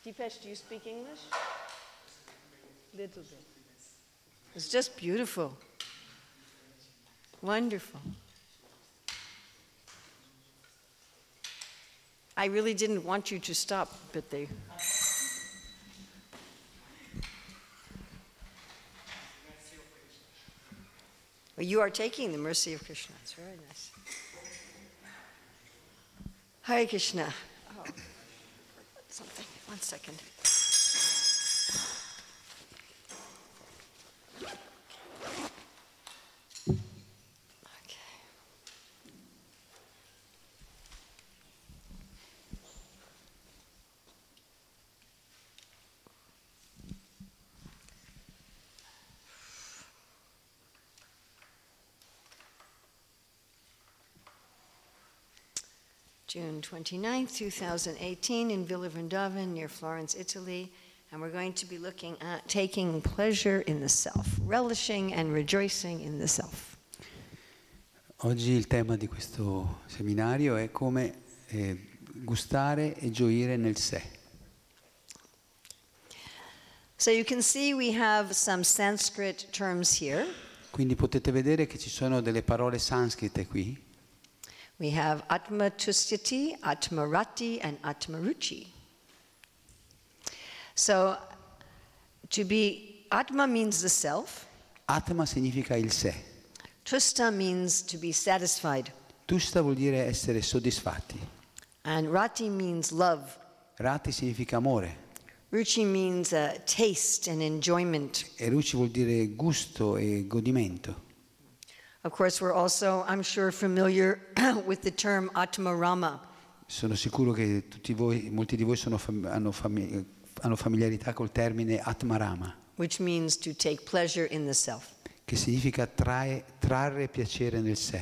Deepesh, do you speak English? Little bit. It's just beautiful. Wonderful. I really didn't want you to stop, but they... Well, you are taking the mercy of Krishna. It's very nice. Hare Krishna. Oh, something. 1 second. June 29th, 2018 in Villa Vrindavana near Florence, Italy. And we're going to be looking at taking pleasure in the self, relishing and rejoicing in the self. Oggi il tema di questo seminario è come gustare e gioire nel sé. So you can see we have some Sanskrit terms here. Quindi potete vedere che ci sono delle parole sanscrite qui. We have Atma Tustyati, Atmarati, and Atmaruchi. So, to be, Atma means the self. Atma significa il sé. Tusta means to be satisfied. Tusta vuol dire essere soddisfatti. And Rati means love. Rati significa amore. Ruchi means taste and enjoyment. E ruchi vuol dire gusto e godimento. Of course, we're also, I'm sure, familiar with the term Atmarama. Sono sicuro che tutti voi, molti di voi hanno familiarità col termine Atmarama. Which means to take pleasure in the self. Che significa trarre piacere nel sé.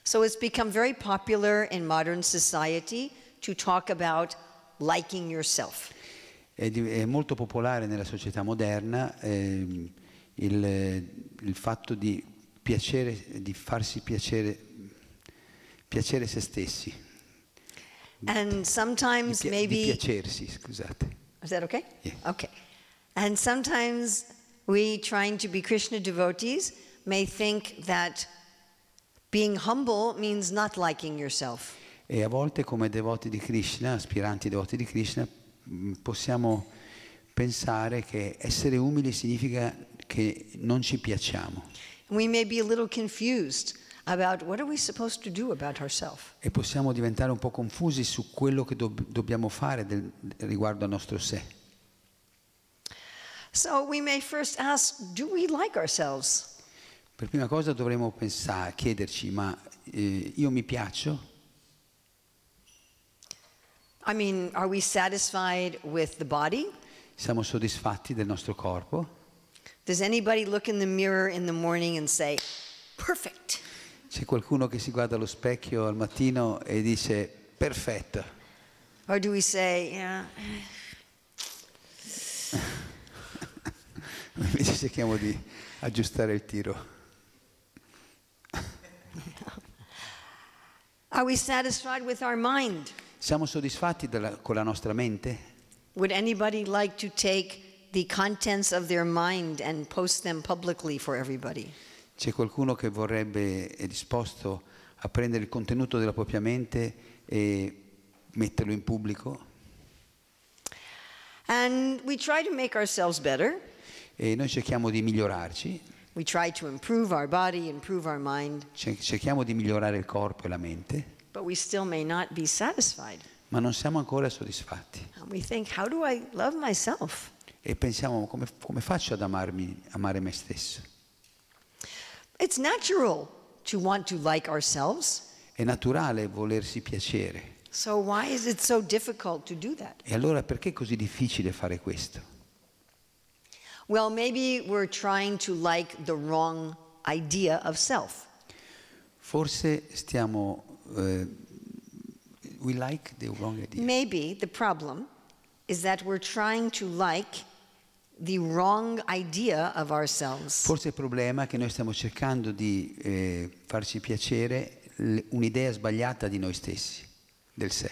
So it's become very popular in modern society to talk about liking yourself. È molto popolare nella società moderna il fatto di farsi piacere se stessi. And sometimes maybe... Di piacersi, scusate. Is that okay? Yeah. Okay. And sometimes we, trying to be Krishna devotees, may think that being humble means not liking yourself. E a volte come devoti di Krishna, aspiranti devoti di Krishna, possiamo pensare che essere umili significa che non ci piacciamo. We may be a little confused about what are we supposed to do about ourselves. E possiamo diventare un po' confusi su quello che dobbiamo fare riguardo al nostro sé. So we may first ask, do we like ourselves? Per prima cosa dovremmo chiederci, ma io mi piaccio? I mean, are we satisfied with the body? Siamo soddisfatti del nostro corpo? Does anybody look in the mirror in the morning and say, perfect? C'è qualcuno che si guarda allo specchio al mattino e dice, perfetto. Or do we say, yeah. Invece cerchiamo di aggiustare il tiro. Are we satisfied with our mind? Siamo soddisfatti con la nostra mente? Would anybody like to take the contents of their mind and post them publicly for everybody? C'è qualcuno che è disposto a prendere il contenuto della propria mente e metterlo in pubblico? And we try to make ourselves better. E noi cerchiamo di migliorarci. We try to improve our body, improve our mind. Cerchiamo di migliorare il corpo e la mente. But we still may not be satisfied. Ma non siamo ancora soddisfatti. And we think, how do I love myself? E pensiamo, come faccio ad amare me stesso? It's natural to want to like ourselves. È naturale volersi piacere. So why is it so difficult to do that? E allora perché è così difficile fare questo? Well, maybe we're trying to like the wrong idea of self. Forse we like the wrong idea. Maybe the problem is that we're trying to like the wrong idea of ourselves. Forse il problema è che noi stiamo cercando di farci piacere un'idea sbagliata di noi stessi, del sé.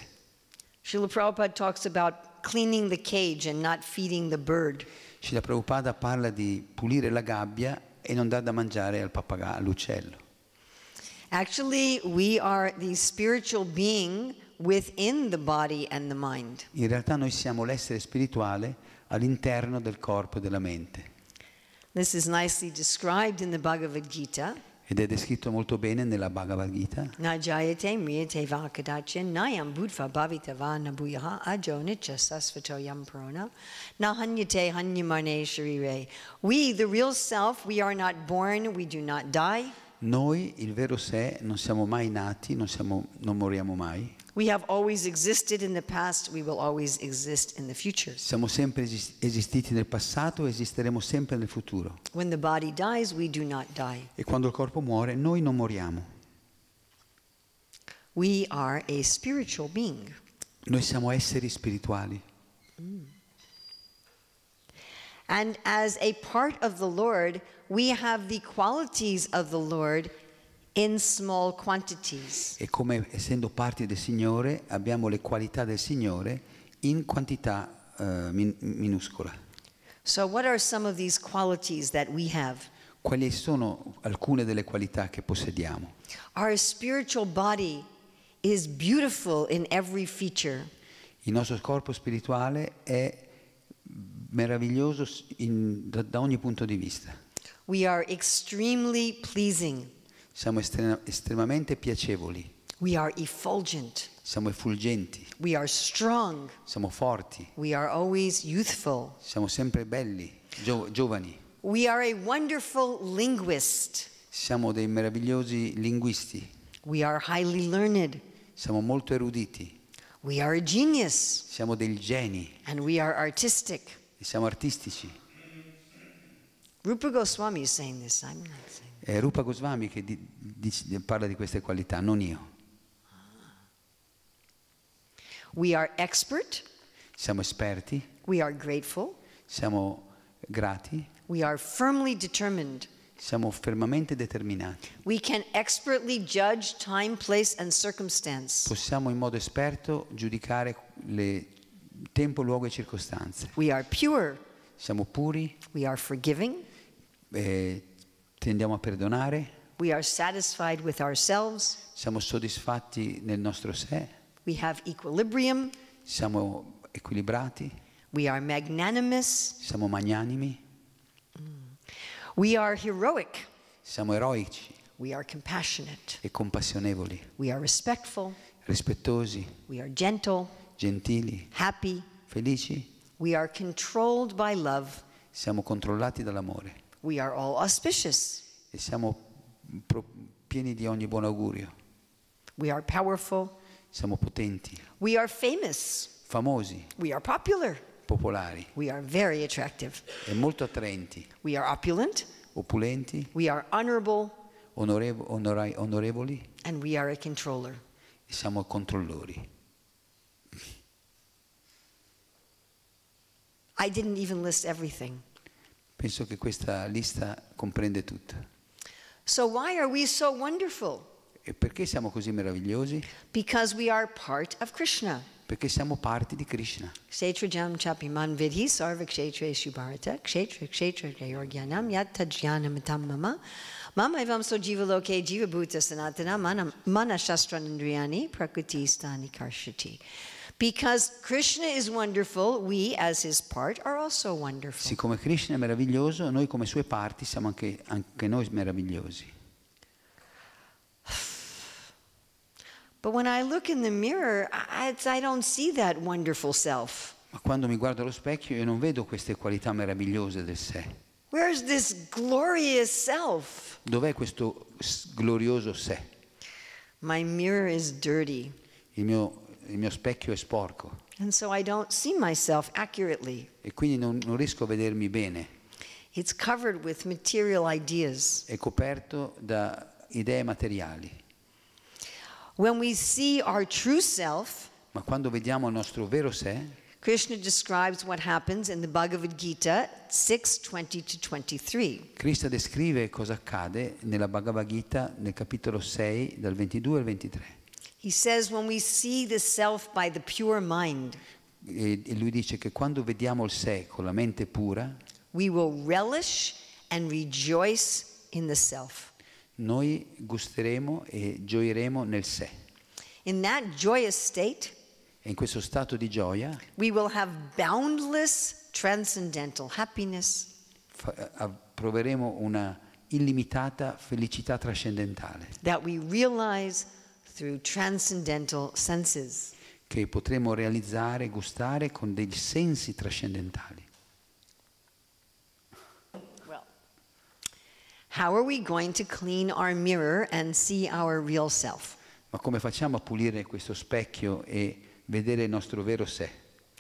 Srila Prabhupada talks about cleaning the cage and not feeding the bird. Srila Prabhupada parla di pulire la gabbia e non dar da mangiare al pappagallo, all'uccello. Actually, we are the spiritual being within the body and the mind. In realtà noi siamo l'essere spirituale all'interno del corpo e della mente. This is nicely described in the Bhagavad Gita. Ed è descritto molto bene nella Bhagavad Gita. Na jayate mriyate vakadachin nayam bhutva bhavitava nabuyaha ajo nitya sasvato yam prona na hanyate hanyamane sharire. We, the real self, we are not born, we do not die. Noi, il vero sé, non siamo mai nati, non moriamo mai. We have always existed in the past, we will always exist in the future. Siamo sempre esistiti nel passato e esisteremo sempre nel futuro. When the body dies, we do not die. E quando il corpo muore, noi non moriamo. We are a spiritual being. Noi siamo esseri spirituali. And as a part of the Lord, we have the qualities of the Lord in small quantities. E come essendo parti del Signore, abbiamo le qualità del Signore in quantità minuscola. So what are some of these qualities that we have? Quali sono alcune delle qualità che possediamo? Our spiritual body is beautiful in every feature. Il nostro corpo spirituale è meraviglioso da ogni punto di vista. We are extremely pleasing. Siamo estremamente piacevoli. We are effulgent. Siamo effulgenti. We are strong. Siamo forti. We are always youthful. Siamo sempre belli, giovani. We are a wonderful linguist. Siamo dei meravigliosi linguisti. We are highly learned. Siamo molto eruditi. We are a genius. Siamo dei geni. And we are artistic. E siamo artistici. Rupa Goswami is saying this. I'm not saying. È Rupa Goswami che parla di queste qualità, non io. We are expert. Siamo esperti. We are grateful. Siamo grati. We are firmly determined. Siamo fermamente determinati. We can expertly judge time, place, and circumstance. Possiamo in modo esperto giudicare tempo, luogo e circostanze. We are pure. Siamo puri. We are forgiving. Tendiamo a perdonare. We are satisfied with ourselves. Siamo soddisfatti nel nostro sé. We have equilibrium. Siamo equilibrati. We are magnanimous. Siamo magnanimi. We are heroic. Siamo eroici. We are compassionate. E compassionevoli. We are respectful. Rispettosi. We are gentle. Gentili. Happy. Felici. We are controlled by love. Siamo controllati dall'amore. We are all auspicious. E siamo pieni di ogni buon augurio. We are powerful. Siamo potenti. We are famous. Famosi. We are popular. Popolari. We are very attractive. E molto attraenti. We are opulent. Opulenti. We are honorable. Onorevoli. And we are a controller. E siamo controllori. I didn't even list everything. Penso che questa lista comprende tutto. So why are we so wonderful? E perché siamo così meravigliosi? Because we are part of Krishna. Perché siamo parti di Krishna. Kshetrajam chapiman vidhi sarva kshetreshu bharata kshetra kshetra gayorgyanam yatta jnanamitam mama mama evam so jiva loke jiva bhuta sanatana mana shastranandriyani prakriti stani karshati. Because Krishna is wonderful, we as his part are also wonderful. Siccome Krishna è meraviglioso, noi come sue parti siamo anche noi meravigliosi. But when I look in the mirror, I don't see that wonderful self. Ma quando mi guardo allo specchio io non vedo queste qualità meravigliose del sé. Where's this glorious self? Dov'è questo glorioso sé? My mirror is dirty. Il mio specchio è sporco. And so I don't see myself accurately. E quindi non riesco a vedermi bene. It's covered with material ideas. È coperto da idee materiali. When we see our true self, Ma quando vediamo il nostro vero sé, Krishna describes what happens in the Bhagavad Gita 6:20-23. Krishna descrive cosa accade nella Bhagavad Gita nel capitolo 6 dal 22 al 23. He says when we see the self by the pure mind, e lui dice che quando vediamo il sé con la mente pura, we will relish and rejoice in the self. noi gusteremo e gioiremo nel sé. In that joyous state, E in questo stato di gioia we will have boundless transcendental happiness. proveremo una illimitata felicità trascendentale That we realize through transcendental senses. che potremo realizzare, gustare con dei sensi trascendentali. Well, how are we going to clean our mirror and see our real self? Ma come facciamo a pulire questo specchio e vedere il nostro vero sé?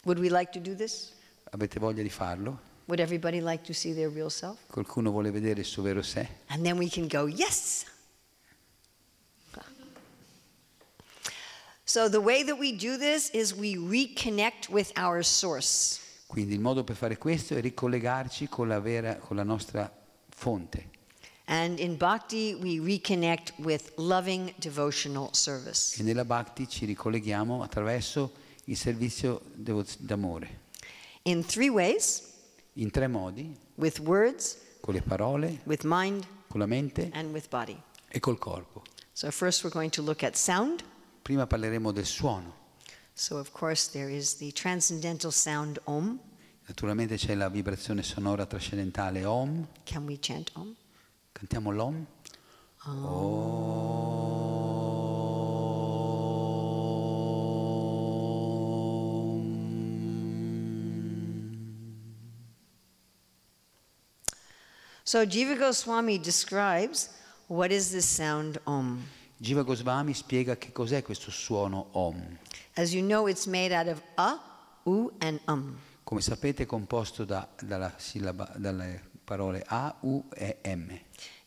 Would we like to do this? Avete voglia di farlo? Would everybody like to see their real self? Qualcuno vuole vedere il suo vero sé? And then we can go, yes! So the way that we do this is we reconnect with our source. Quindi il modo per fare questo è ricollegarci con la nostra fonte. And in Bhakti, we reconnect with loving devotional service. E nella Bhakti ci ricolleghiamo attraverso il servizio d'amore. In 3 ways: In 3 modi, with words, con le parole, with mind, con la mente and with body. e col corpo. So first we're going to look at sound. Prima parleremo del suono. So of course there is the transcendental sound Om. Naturalmente c'è la vibrazione sonora trascendentale Om. Can we chant Om? Cantiamo l'Om. So Jiva Goswami describes what is this sound Om. Jiva Goswami spiega che cos'è questo suono Om. As you know, it's made out of A, U, and Come sapete è composto dalle parole A, U e M.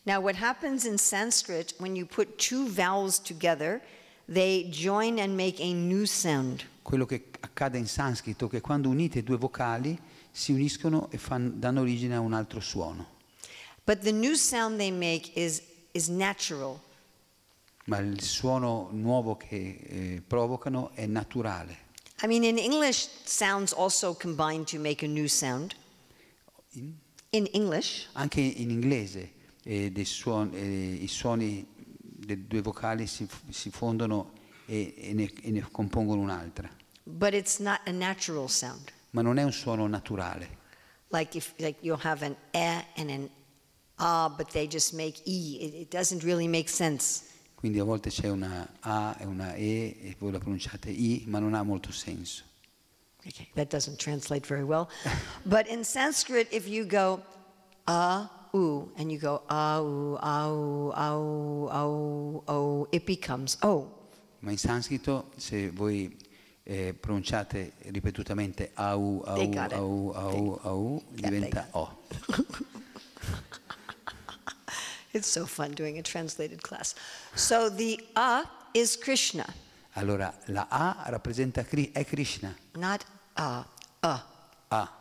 Now what happens in Sanskrit, when you put 2 vowels together, they join and make a new sound. Quello che accade in sanscrito è che quando unite 2 vocali si uniscono e danno origine a un altro suono. But the new sound they make is natural. Ma il suono nuovo che provocano è naturale. I mean, in English, sounds also combine to make a new sound. In English, Anche in inglese i suoni dei 2 vocali si fondono e ne compongono un'altra. but it's not a natural sound. Ma non è un suono naturale. Like you'll have an and an but they just make it doesn't really make sense. Quindi a volte c'è una A e una E voi la pronunciate I, ma non ha molto senso. Okay, that doesn't translate very well. But in Sanskrit, if you go u and you go au, it becomes O. Ma in sanscrito se voi pronunciate ripetutamente au, diventa O. It's so fun doing a translated class. So the A is Krishna. Allora la A rappresenta è Krishna. Not A. A.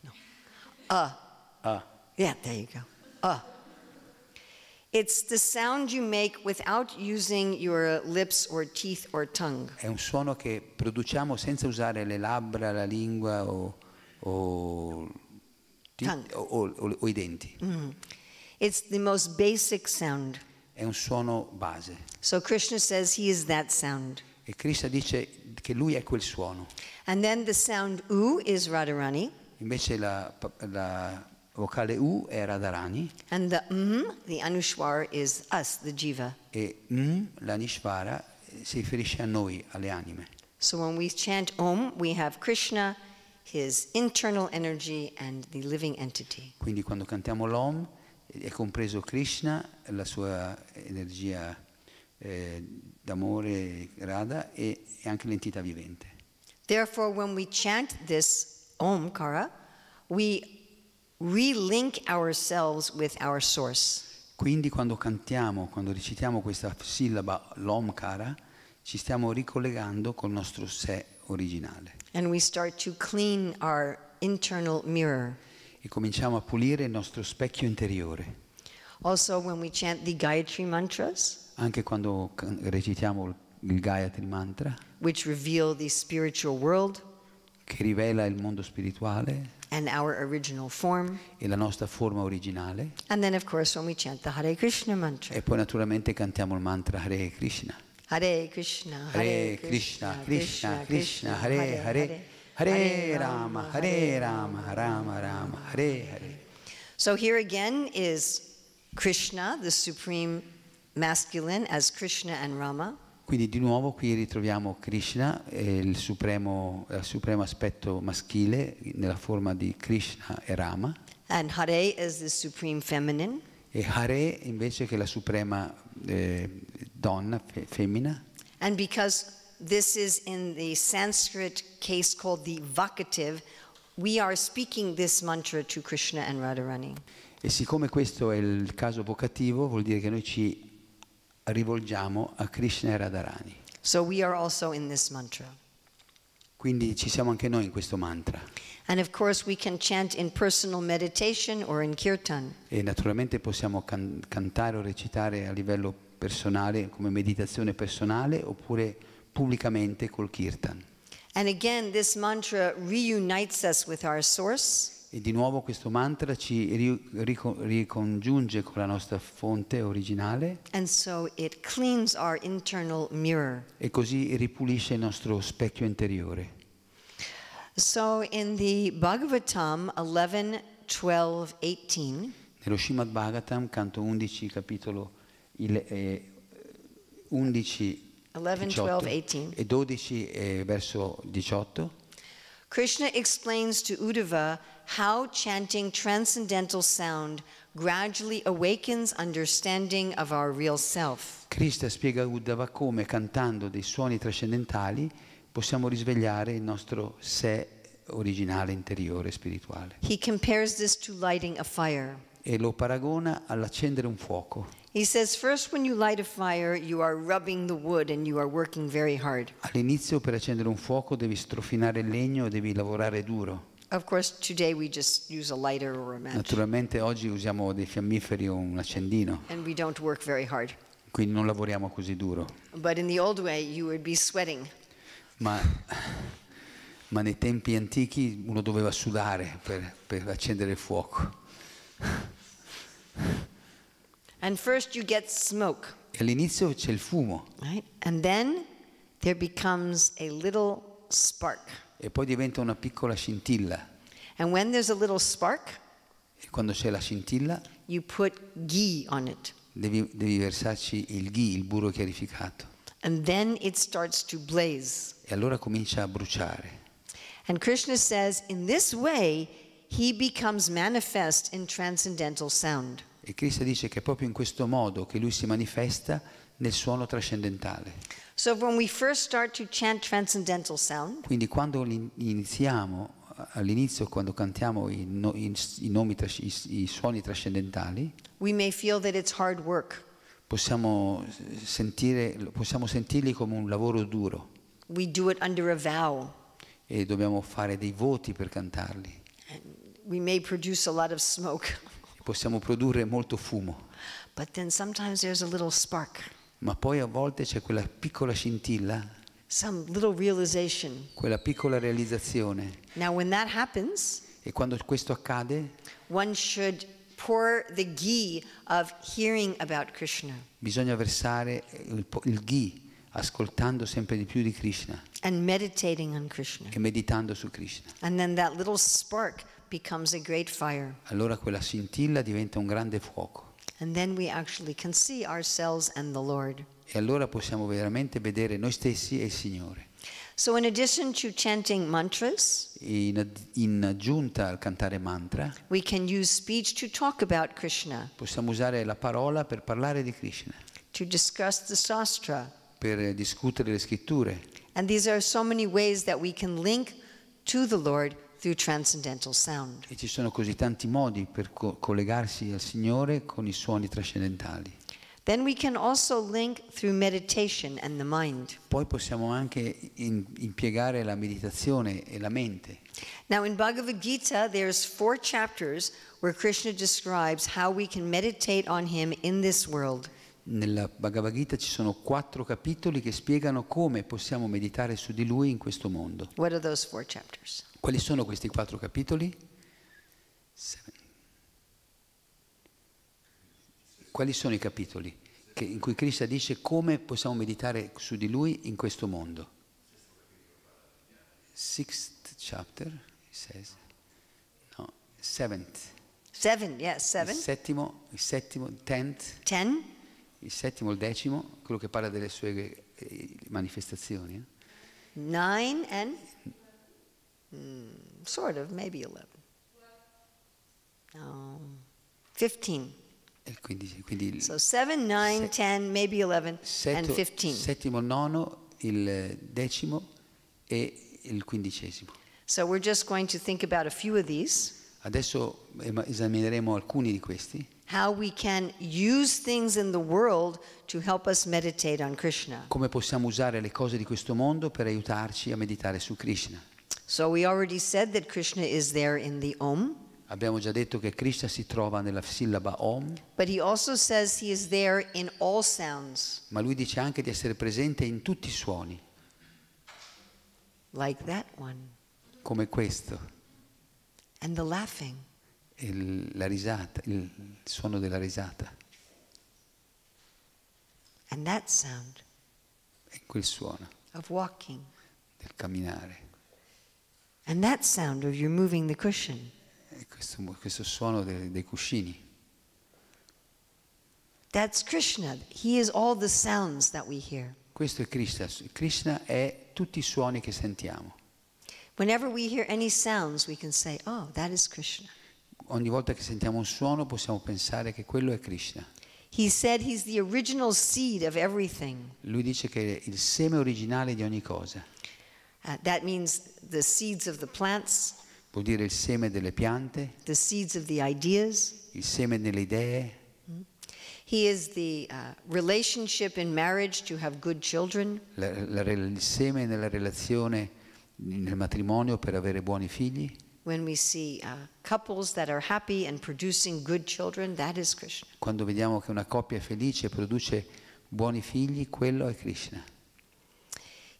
No. A. Yeah, there you go. It's the sound you make without using your lips or teeth or tongue. È un suono che produciamo senza usare le labbra, la lingua o i denti. Mm. It's the most basic sound. È un suono base. So Krishna says he is that sound. E Krishna dice che lui è quel suono. And then the sound U is Radharani. Invece la vocale U è Radharani. And the Anushwar is us, the Jiva. E la Nishvara si riferisce a noi, alle anime. So when we chant Om, we have Krishna, his internal energy, and the living entity. Quindi quando cantiamo l'Om è compreso Krishna, la sua energia d'amore, Radha, e anche l'entità vivente. Therefore, when we chant this Omkara, we relink ourselves with our source. Quindi quando recitiamo questa sillaba, l'Omkara, ci stiamo ricollegando col nostro sé originale. And we start to clean our internal mirror. E cominciamo a pulire il nostro specchio interiore. Also, when we chant the Gayatri mantras, Anche quando recitiamo il Gayatri Mantra, which reveal the spiritual world che rivela il mondo spirituale and our original form. e la nostra forma originale. And then, of course, when we chant the Hare Krishna mantra. E poi naturalmente cantiamo il mantra Hare Krishna. Hare Krishna, Hare Krishna, Krishna Krishna, Hare Hare, Hare Rama, Hare Rama, Rama Rama, Hare Hare. So here again is Krishna, the supreme masculine, as Krishna and Rama. Quindi di nuovo qui ritroviamo Krishna, il supremo aspetto maschile nella forma di Krishna e Rama. And Hare is the supreme feminine. E Hare invece che è la suprema donna, femmina. And because this is in the Sanskrit case called the vocative, we are speaking this mantra to Krishna and Radharani. E siccome questo è il caso vocativo, vuol dire che noi ci rivolgiamo a Krishna e Radharani. So we are also in this mantra. Quindi ci siamo anche noi in questo mantra. And of course we can chant in personal meditation or in kirtan. E naturalmente possiamo cantare o recitare a livello personale, come meditazione personale, oppure pubblicamente col kirtan. And again, this mantra reunites us with our source. E di nuovo questo mantra ci ricongiunge con la nostra fonte originale. And so it cleans our internal mirror. E così ripulisce il nostro specchio interiore. So in the Bhagavatam 11, 12, 18, nello Srimad Bhagavatam, canto 11, capitolo 11, 11, 18, 12, 18, e 12, verso 18, Krishna explains to Uddhava how chanting transcendental sound gradually awakens understanding of our real self. Krishna spiega a Uddhava come cantando dei suoni trascendentali possiamo risvegliare il nostro sé originale, interiore, spirituale. He compares this to lighting a fire. E lo paragona all'accendere un fuoco. He says, first when you light a fire, you are rubbing the wood and you are working very hard. All'inizio per accendere un fuoco devi strofinare il legno e devi lavorare duro. Of course, today we just use a lighter or a match. Naturalmente oggi usiamo dei fiammiferi o un accendino. And we don't work very hard. Quindi non lavoriamo così duro. But in the old way, you would be sweating. Ma nei tempi antichi uno doveva sudare per accendere il fuoco. And first you get smoke. E all'inizio c'è il fumo. Right? And then there becomes a little spark. E poi diventa una piccola scintilla. And when there's a little spark, E quando c'è la scintilla you put ghee on it. devi versarci il ghee, il burro chiarificato. And then it starts to blaze. E allora comincia a bruciare. And Krishna says, in this way, he becomes manifest in transcendental sound. E Krishna dice che è proprio in questo modo che lui si manifesta nel suono trascendentale. So when we first start to chant transcendental sound, Quindi quando iniziamo, all'inizio quando cantiamo i suoni trascendentali, we may feel that it's hard work. possiamo sentirli come un lavoro duro We do it under a vow. e dobbiamo fare dei voti per cantarli. And we may produce a lot of smoke. Possiamo produrre molto fumo, But then sometimes there's a little spark, ma poi a volte c'è quella piccola scintilla, some little realization. quella piccola realizzazione. Now when that happens, E quando questo accade, one should pour the ghee of hearing about Krishna bisogna versare il ghee, ascoltando sempre di più di Krishna and meditating on Krishna. e meditando su Krishna. And then that little spark becomes a great fire. Allora quella scintilla diventa un grande fuoco. And then we actually can see ourselves and the Lord. E allora possiamo veramente vedere noi stessi e il Signore. So in addition to chanting mantras, In aggiunta al cantare mantra, we can use speech to talk about Krishna, possiamo usare la parola per parlare di Krishna, to discuss the sastra. per discutere le scritture. And these are so many ways that we can link to the Lord through transcendental sound. E ci sono così tanti modi per collegarsi al Signore con i suoni trascendentali. Then we can also link through meditation and the mind. Poi possiamo anche impiegare la meditazione e la mente. Now in Bhagavad Gita, there's 4 chapters where Krishna describes how we can meditate on him in this world. Nella Bhagavad Gita ci sono 4 capitoli che spiegano come possiamo meditare su di Lui in questo mondo. What are those 4 chapters? Quali sono questi 4 capitoli? Quali sono i capitoli in cui Krishna dice come possiamo meditare su di Lui in questo mondo? 6th chapter, he says. No, 7th. 7, yes, 7. Il settimo, 10th. 10. Il settimo, il 10º, quello che parla delle sue manifestazioni. 9 and sort of, maybe 11. No, 15. Quindi So 7, 9, 10, maybe 11 and 15. Il settimo, il nono, il 10º e il 15º. So we're just going to think about a few of these. Adesso esamineremo alcuni di questi. How we can use things in the world to help us meditate on Krishna. Come possiamo usare le cose di questo mondo per aiutarci a meditare su Krishna. So we already said that Krishna is there in the Om. Abbiamo già detto che Krishna si trova nella sillaba Om. But he also says he is there in all sounds. Ma lui dice anche di essere presente in tutti i suoni. Like that one. Come questo. And the laughing. La risata, il suono della risata. And that sound. E quel suono. Of walking. Del camminare. And that sound of you moving the cushion. E questo suono dei cuscini. That's Krishna. He is all the sounds that we hear. Questo è Krishna. Krishna è tutti i suoni che sentiamo. Whenever we hear any sounds, we can say, oh, that is Krishna. Ogni volta che sentiamo un suono possiamo pensare che quello è Krishna. He said he's the original seed of everything. Lui dice che è il seme originale di ogni cosa. That means the seeds of the plants. Vuol dire il seme delle piante. The seeds of the ideas. Il seme delle idee. He is the relationship in marriage to have good children. Il seme nella relazione, nel matrimonio per avere buoni figli. When we see couples that are happy and producing good children, that is Krishna. Quando vediamo che una coppia è felice e produce buoni figli, quello è Krishna.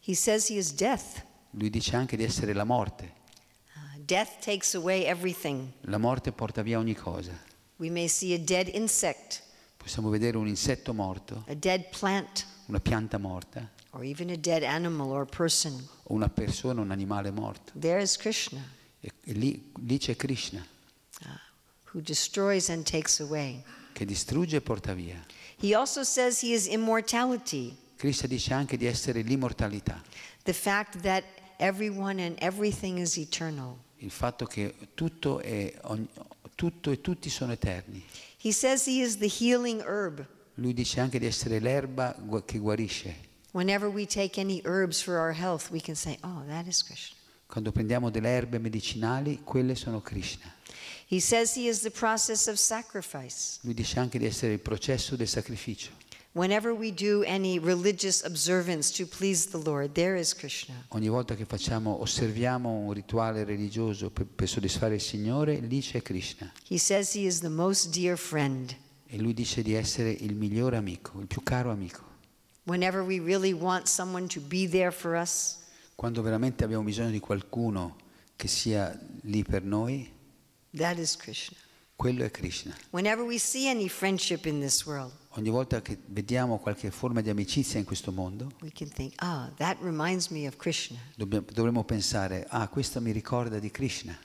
He says he is death. Lui dice anche di essere la morte. Death takes away everything. La morte porta via ogni cosa. We may see a dead insect. Possiamo vedere un insetto morto. A dead plant. Una pianta morta. Or even a dead animal or person. O una persona, un animale morto. There is Krishna. E lì c'è Krishna. Who destroys and takes away. Che distrugge e porta via. He also says he is immortality. Krishna dice anche di essere l'immortalità. The fact that everyone and everything is eternal. Il fatto che tutto e tutti sono eterni. He says he is the healing herb. Lui dice anche di essere l'erba che guarisce. Whenever we take any herbs for our health, we can say, oh, that is Krishna. Quando prendiamo delle erbe medicinali, quelle sono Krishna. He says he is the process of sacrifice. Lui dice anche di essere il processo del sacrificio. Whenever we do any religious observance to please the Lord, there is Krishna. Ogni volta che osserviamo un rituale religioso per soddisfare il Signore, lì c'è Krishna. He says he is the most dear friend. E lui dice di essere il migliore amico, il più caro amico. Whenever we really want someone to be there for us, quando veramente abbiamo bisogno di qualcuno che sia lì per noi, that is Krishna. Quello è Krishna. Whenever we see any friendship in this world, ogni volta che vediamo qualche forma di amicizia in questo mondo, we can think, that reminds me of Krishna. Dovremmo pensare, questo mi ricorda di Krishna.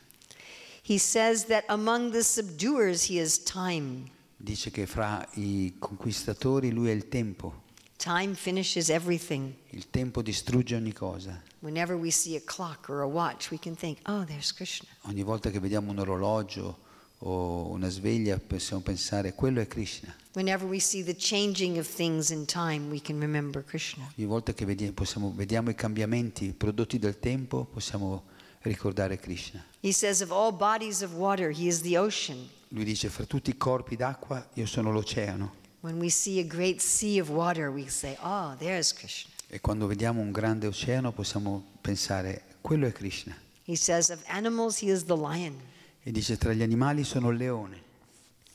He says that among the subduers he is time. Dice che fra i conquistatori lui è il tempo. Time finishes everything. Il tempo distrugge ogni cosa. Whenever we see a clock or a watch, we can think, there's Krishna. Ogni volta che vediamo un orologio o una sveglia possiamo pensare, quello è Krishna. Whenever we see the changing of things in time, we can remember Krishna. Ogni volta che vediamo i cambiamenti prodotti dal tempo, possiamo ricordare Krishna. He says of all bodies of water, he is the ocean. Lui dice, fra tutti i corpi d'acqua, io sono l'oceano. When we see a great sea of water, we say, there's Krishna. E quando vediamo un grande oceano possiamo pensare, quello è Krishna. He says of animals, he is the lion. E dice, tra gli animali sono il leone.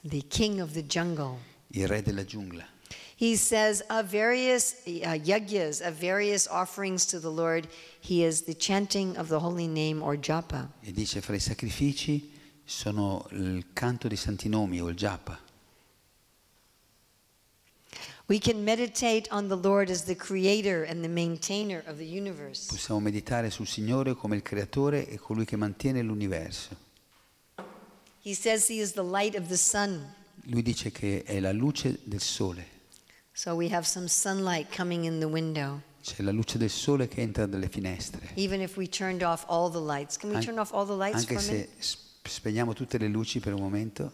The king of the jungle. Il re della giungla. He says of various yagyas, of various offerings to the Lord, he is the chanting of the holy name or japa. E dice fra i sacrifici sono il canto dei santi nomi o il japa. We can meditate on the Lord as the creator and the maintainer of the universe. Possiamo meditare sul Signore come il creatore e colui che mantiene l'universo. He says he is the light of the sun. Lui dice che è la luce del sole. So we have some sunlight coming in the window. C'è la luce del sole che entra dalle finestre. Even if we turned off all the lights. Can we turn off all the lights for a Anche minute? se spegniamo tutte le luci per un momento.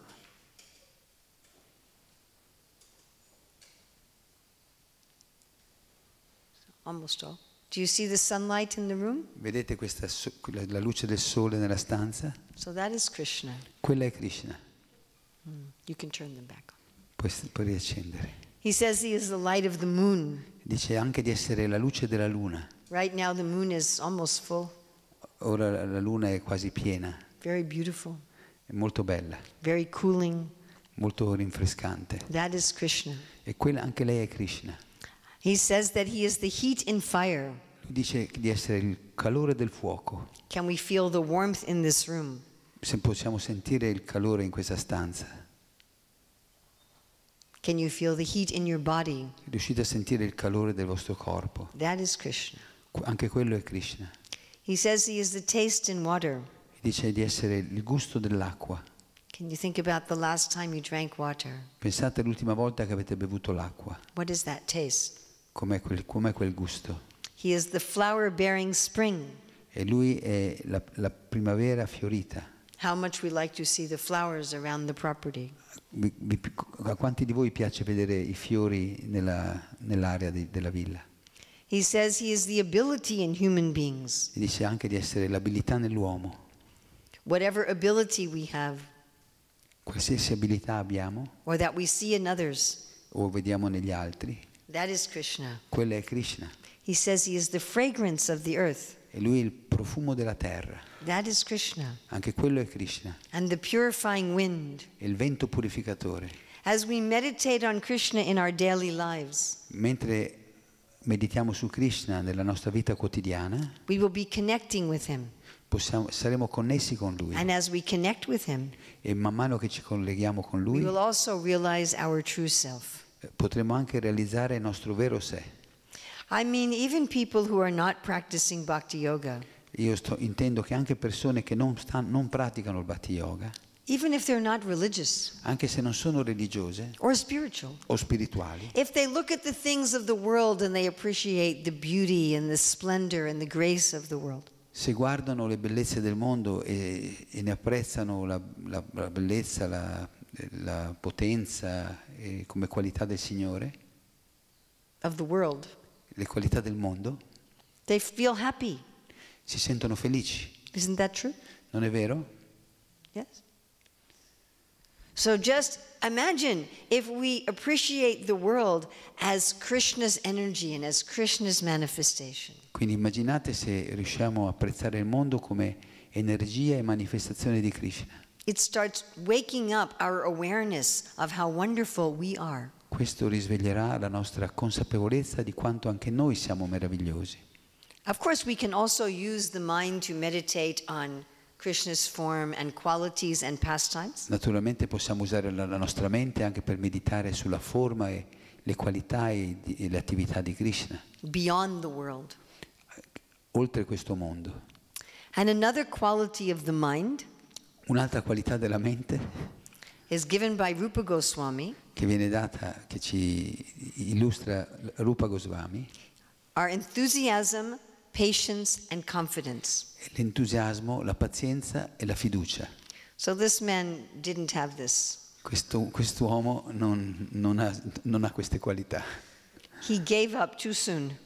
Almost all. Do you see the sunlight in the room? Vedete la luce del sole nella stanza? So that is Krishna. Quella è Krishna. You can turn them back on. Puoi riaccendere. He says he is the light of the moon. Dice anche di essere la luce della luna. Right now the moon is almost full. Ora la luna è quasi piena. Very beautiful. È molto bella. Very cooling. Molto rinfrescante. That is Krishna. E anche lei è Krishna. He says that he is the heat in fire. Lui dice di essere il calore del fuoco. Can we feel the warmth in this room? Se possiamo sentire il calore in questa stanza. Can you feel the heat in your body? Riuscite a sentire il calore del vostro corpo. That is Krishna. Anche quello è Krishna. He says he is the taste in water. Dice di essere il gusto dell'acqua. Can you think about the last time you drank water? Pensate all'ultima volta che avete bevuto l'acqua. What is that taste? Com'è quel gusto? He is the flower-bearing spring. E lui è la primavera fiorita. How much we like to see the flowers around the property. A quanti di voi piace vedere i fiori nell'area della villa? He says he is the ability in human beings. E dice anche di essere l'abilità nell'uomo. Whatever ability we have, qualsiasi abilità abbiamo, or that we see in others, o vediamo negli altri, that is Krishna. quella è Krishna. He says he is the fragrance of the earth. E lui è il profumo della terra. That is Krishna. Anche quello è Krishna. And the purifying wind. E il vento purificatore. As we meditate on Krishna in our daily lives, mentre meditiamo su Krishna nella nostra vita quotidiana, we will be connecting with him. Saremo connessi con lui. And as we connect with him, e man mano che ci colleghiamo con lui, we will also realize our true self. Potremo anche realizzare il nostro vero sé. I mean, even people who are not practicing bhakti yoga, Intendo che anche persone che non praticano il Bhakti Yoga, even if they're not religious anche se non sono religiose or spiritual, o spirituali, if they look at the things of the world and they appreciate the beauty and the splendor and the grace of the world, se guardano le bellezze del mondo e ne apprezzano la bellezza, la potenza come qualità del Signore, of the world, le qualità del mondo, they feel happy. si sentono felici. Isn't that true? Non è vero? Yes. So just imagine if we appreciate the world as Krishna's energy and as Krishna's manifestation. Quindi immaginate se riusciamo a apprezzare il mondo come energia e manifestazione di Krishna. It starts waking up our awareness of how wonderful we are. Questo risveglierà la nostra consapevolezza di quanto anche noi siamo meravigliosi. Of course, we can also use the mind to meditate on Krishna's form and qualities and pastimes. Naturalmente possiamo usare la nostra mente anche per meditare sulla forma e le qualità e le attività di Krishna. Beyond the world. Oltre questo mondo. And another quality of the mind, un'altra qualità della mente, is given by Rupa Goswami, che viene data, che ci illustra Rupa Goswami, are enthusiasm, patience and confidence. L'entusiasmo, la pazienza e la fiducia. So this man didn't have this. Quest'uomo non ha queste qualità. He gave up too soon.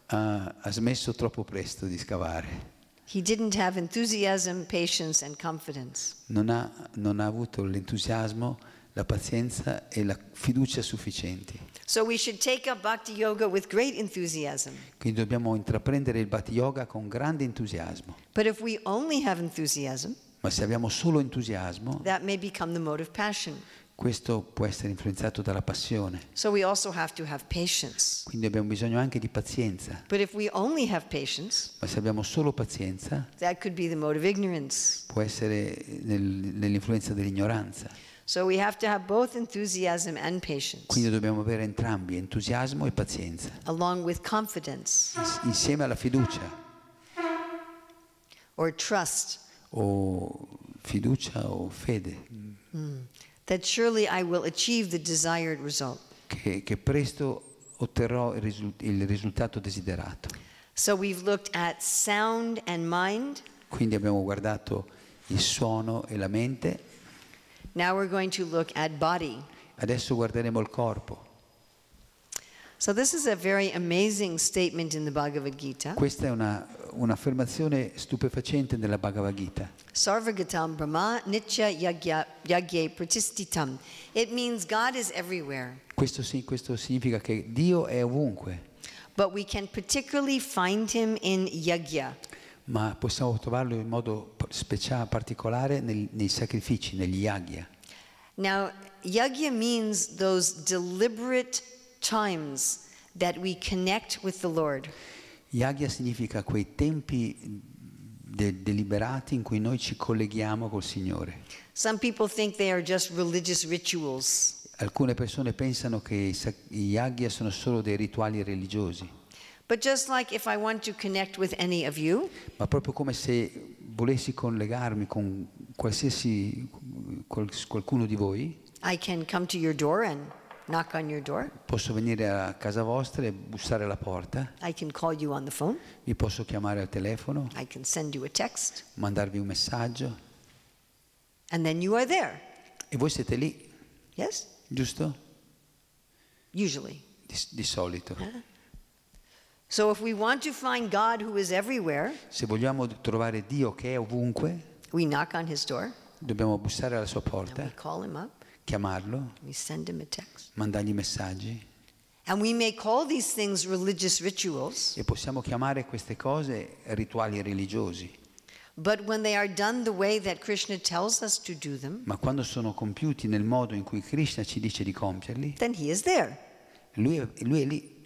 Ha smesso troppo presto di scavare. He didn't have enthusiasm, patience and confidence. Non ha avuto l'entusiasmo, la pazienza e la fiducia sufficienti. So we should take up bhakti yoga with great enthusiasm. Quindi dobbiamo intraprendere il Bhakti Yoga con grande entusiasmo. But if we only have enthusiasm, ma se abbiamo solo entusiasmo, that may become the mode of passion. Questo può essere influenzato dalla passione. So we also have to have patience. Quindi abbiamo bisogno anche di pazienza. But if we only have patience, Ma se abbiamo solo pazienza, that could be the mode of ignorance. può essere nell'influenza dell'ignoranza. So we have to have both enthusiasm and patience, Quindi dobbiamo avere entrambi, entusiasmo e pazienza, along with confidence insieme alla fiducia, or trust o fiducia o fede, that surely I will achieve the desired result. che presto otterrò il risultato desiderato. So we've looked at sound and mind. Quindi abbiamo guardato il suono e la mente, Now we're going to look at body. adesso guarderemo il corpo. So this is a very amazing statement in the Bhagavad Gita. Questa è un'affermazione stupefacente nella Bhagavad Gita. Sarvagatam Brahma Nitya Yagye Pratistitam. It means God is everywhere, Questo significa che Dio è ovunque, but we can particularly find him in yagya. ma possiamo trovarlo in modo speciale, particolare nei sacrifici, negli yagya. Now, yagya means those deliberate times that we connect with the Lord. Yagya significa quei tempi deliberati in cui noi ci colleghiamo col Signore. Some people think they are just religious rituals. Alcune persone pensano che i yagya sono solo dei rituali religiosi, But just like if I want to connect with any of you, ma proprio come se volessi collegarmi con qualcuno di voi, I can come to your door and knock on your door. posso venire a casa vostra e bussare alla porta, I can call you on the phone. vi posso chiamare al telefono, I can send you a text. mandarvi un messaggio And then you are there. e voi siete lì, Yes? giusto? Usually. Di solito. So if we want to find God who is everywhere, Se vogliamo trovare Dio che è ovunque, we knock on his door, dobbiamo bussare alla sua and we porta, call him up, chiamarlo, we send him a text. mandargli messaggi, And we may call these things religious rituals, e possiamo chiamare queste cose rituali religiosi, but when they are done the way that Krishna tells us to do them, ma quando sono compiuti nel modo in cui Krishna ci dice di compierli, then he is there. lui è lì.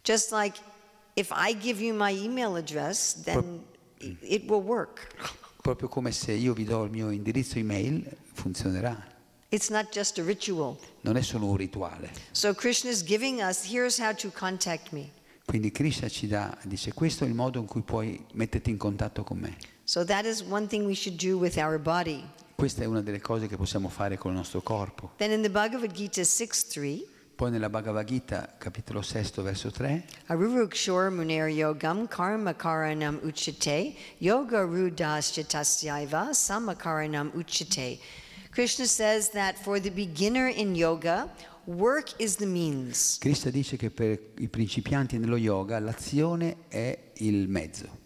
Just like if I give you my email address, then it will work. Proprio come se io vi do il mio indirizzo email, funzionerà. It's not just a ritual. Non è solo un rituale. So Krishna is giving us, here's how to contact me. Quindi Krishna dice questo è il modo in cui puoi metterti in contatto con me. So that is one thing we should do with our body. Questa è una delle cose che possiamo fare con il nostro corpo. Then in the Bhagavad Gita 6.3, Poi nella Bhagavad Gita, capitolo 6, verso 3, Arurukshor muner yogam karma karanam uchite yoga rudasya samakaranam uchite. Krishna says that for the beginner in yoga, work is the means. Krishna dice che per i principianti nello yoga l'azione è il mezzo.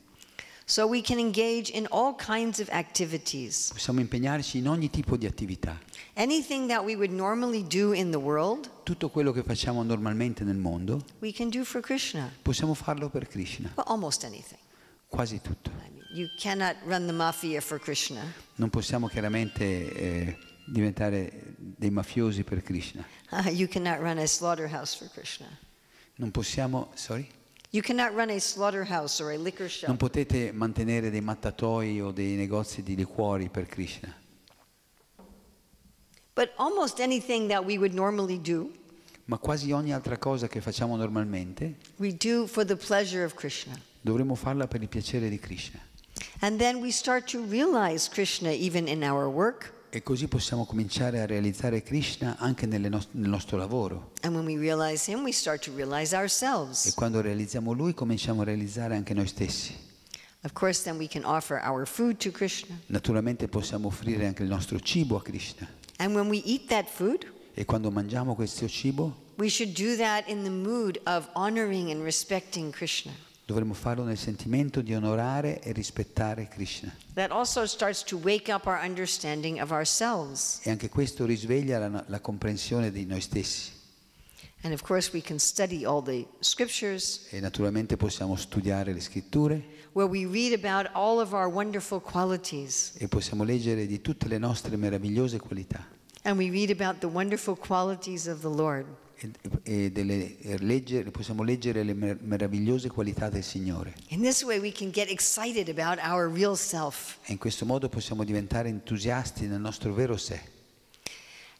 So we can engage in all kinds of activities. Possiamo impegnarci in ogni tipo di attività. Anything that we would normally do in the world, Tutto quello che facciamo normalmente nel mondo, we can do for Krishna. possiamo farlo per Krishna. Well, almost anything. Quasi tutto. I mean, you cannot run the mafia for Krishna. Non possiamo chiaramente diventare dei mafiosi per Krishna. You cannot run a slaughterhouse for Krishna. Non possiamo, sorry? You cannot run a slaughterhouse or a liquor shop. Non potete mantenere dei mattatoi o dei negozi di liquori per Krishna. But almost anything that we would normally do, Ma quasi ogni altra cosa che facciamo normalmente we do for the pleasure of Krishna. dovremmo farla per il piacere di Krishna. And then we start to realize Krishna even in our work. E così possiamo cominciare a realizzare Krishna anche nel nostro lavoro. And when we realize him, we start to realize E ourselves. quando realizziamo Lui, cominciamo a realizzare anche noi stessi. Of course, then we can offer our food to Krishna. Naturalmente possiamo offrire anche il nostro cibo a Krishna. And when we eat that food, E quando mangiamo questo cibo, we should do that in the mood of honoring and respecting Krishna. dovremmo farlo nel sentimento di onorare e rispettare Krishna. That also starts to wake up our understanding of ourselves. E anche questo risveglia la comprensione di noi stessi. And of course, we can study all the scriptures E naturalmente possiamo studiare le scritture where we read about all of our wonderful qualities. e possiamo leggere di tutte le nostre meravigliose qualità. And we read about the wonderful qualities of the Lord. Possiamo leggere le meravigliose qualità del Signore. In this way we can get excited about our real self. E in questo modo possiamo diventare entusiasti nel nostro vero sé.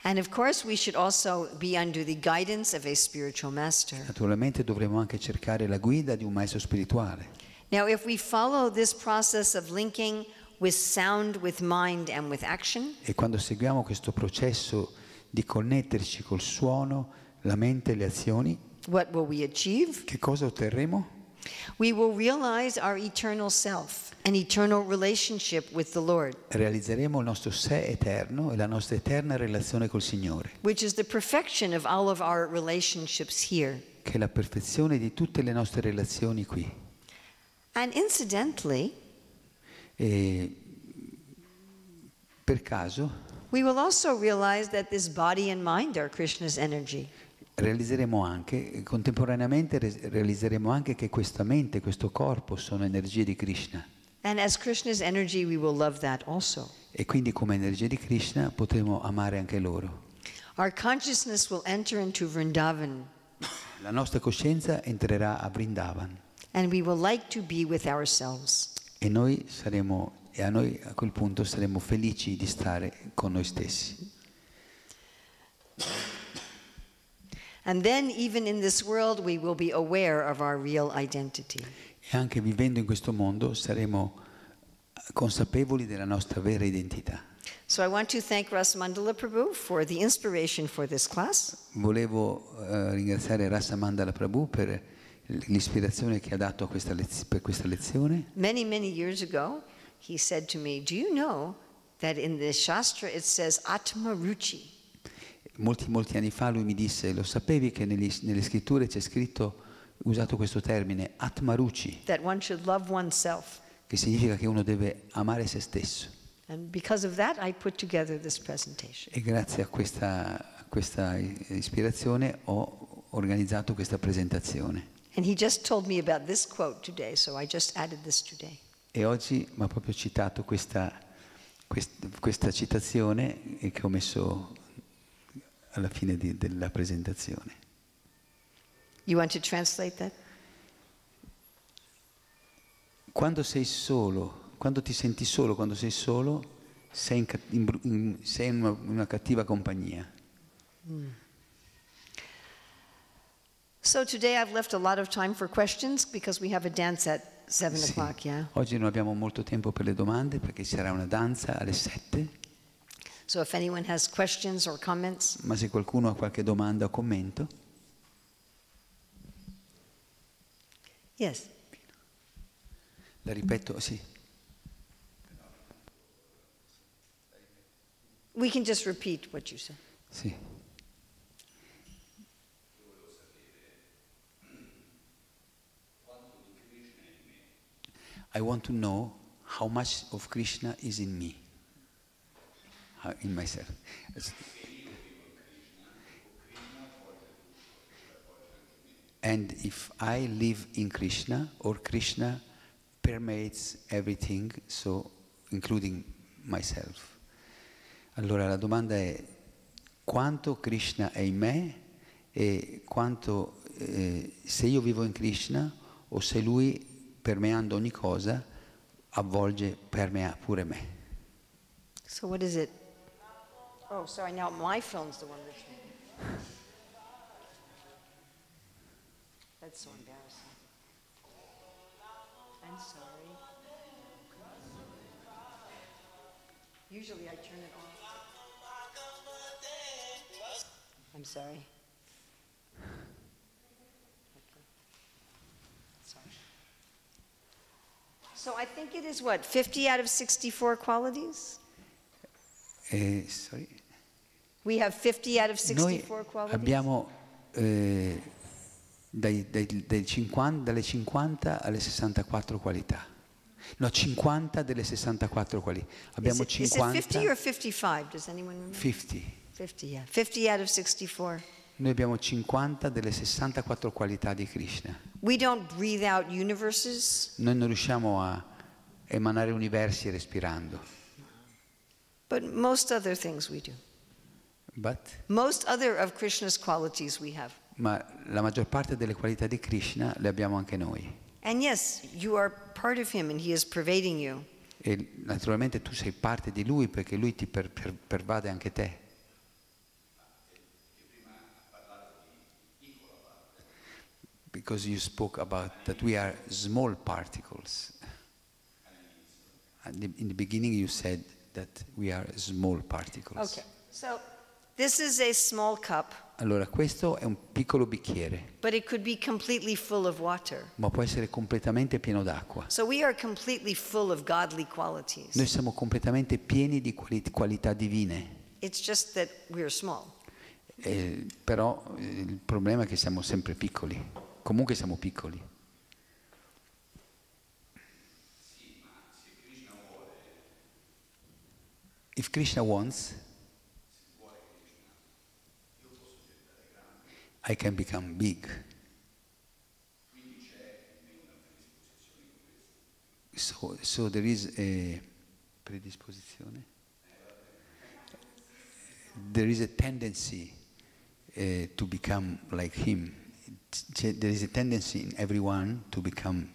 And of course we should also be under the guidance of a spiritual master. Naturalmente dovremo anche cercare la guida di un maestro spirituale. Now if we follow this process of linking with sound, with mind and with action, E quando seguiamo questo processo di connetterci col suono, la mente e le azioni, what will we achieve? che cosa otterremo? We will realize our eternal self, an eternal relationship with the Lord, Realizzeremo il nostro sé eterno e la nostra eterna relazione col Signore, which is the perfection of all of our relationships here. che è la perfezione di tutte le nostre relazioni qui. And incidentally, E per caso we will also realize that this body and mind are Krishna's energy. realizzeremo anche, contemporaneamente realizzeremo anche che questa mente, questo corpo sono energie di Krishna. And as Krishna's energy, we will love that also. E quindi come energie di Krishna potremo amare anche loro. Our consciousness will enter into Vrindavan, La nostra coscienza entrerà a Vrindavan and we will like to be with ourselves. e a noi a quel punto saremo felici di stare con noi stessi. And then even in this world we will be aware of our real identity. E anche vivendo in questo mondo saremo consapevoli della nostra vera identità. So I want to thank Rasamandala Prabhu for the inspiration for this class. Volevo ringraziare Rasamandala Prabhu per l'ispirazione che ha dato per questa lezione. Many, many years ago, he said to me, do you know that in the Shastra it says Atma Ruchi? Molti anni fa lui mi disse, lo sapevi che nelle scritture c'è scritto, usato questo termine, Atmaruchi, That one should love oneself. che significa che uno deve amare se stesso. And because of that, I put together this presentation. E grazie a questa ispirazione ho organizzato questa presentazione. And he just told me about this quote today, so I just added this today. E oggi mi ha proprio citato questa citazione che ho messo alla fine della presentazione. You want to translate that? Quando sei solo, quando ti senti solo, quando sei solo, sei in una cattiva compagnia. So today I've left a lot of time for questions because we have a dance at 7 Sì. o'clock, yeah? Oggi non abbiamo molto tempo per le domande perché ci sarà una danza alle 7, So if anyone has questions or comments. ma se qualcuno ha qualche domanda o commento. Yes. La ripeto, sì. We can just repeat what you said. Sì. I want to know how much of Krishna is in me, in myself. And if I live in Krishna, or Krishna permeates everything, so including myself. Allora la domanda è quanto Krishna è in me e quanto se io vivo in Krishna o se lui permeando ogni cosa avvolge, permea pure me. So what is it? Oh, sorry, now my phone's the one that's... That's so embarrassing. I'm sorry. Usually I turn it off. I'm sorry. Okay. Sorry. So I think it is what, 50 out of 64 qualities? Sorry. We have 50 out of Noi 64 qualities? abbiamo dalle 50 alle 64 qualità. No, 50 delle 64 qualità. Abbiamo Is it 50. 50 or 55? Does anyone remember? 50. 50, yeah. 50 out of 64. Noi abbiamo 50 delle 64 qualità di Krishna. We don't breathe out universes, Noi non riusciamo a emanare universi respirando, but most other things we do. Most other of Krishna's qualities we have. Ma la maggior parte delle qualità di Krishna le abbiamo anche noi. And yes, you are part of him and he is pervading you. E naturalmente tu sei parte di lui perché lui ti pervade anche te. Because you spoke about that we are small particles. In the beginning you said that we are small particles. Okay, so this is a small cup. Allora questo è un piccolo bicchiere. But it could be completely full of water. Ma può essere completamente pieno d'acqua. So we are completely full of godly qualities. Noi siamo completamente pieni di qualità divine. It's just that we are small. Però il problema è che siamo sempre piccoli. Comunque siamo piccoli. If Krishna wants, I can become big. So there is a predisposizione. There is a tendency to become like him. There is a tendency in everyone to become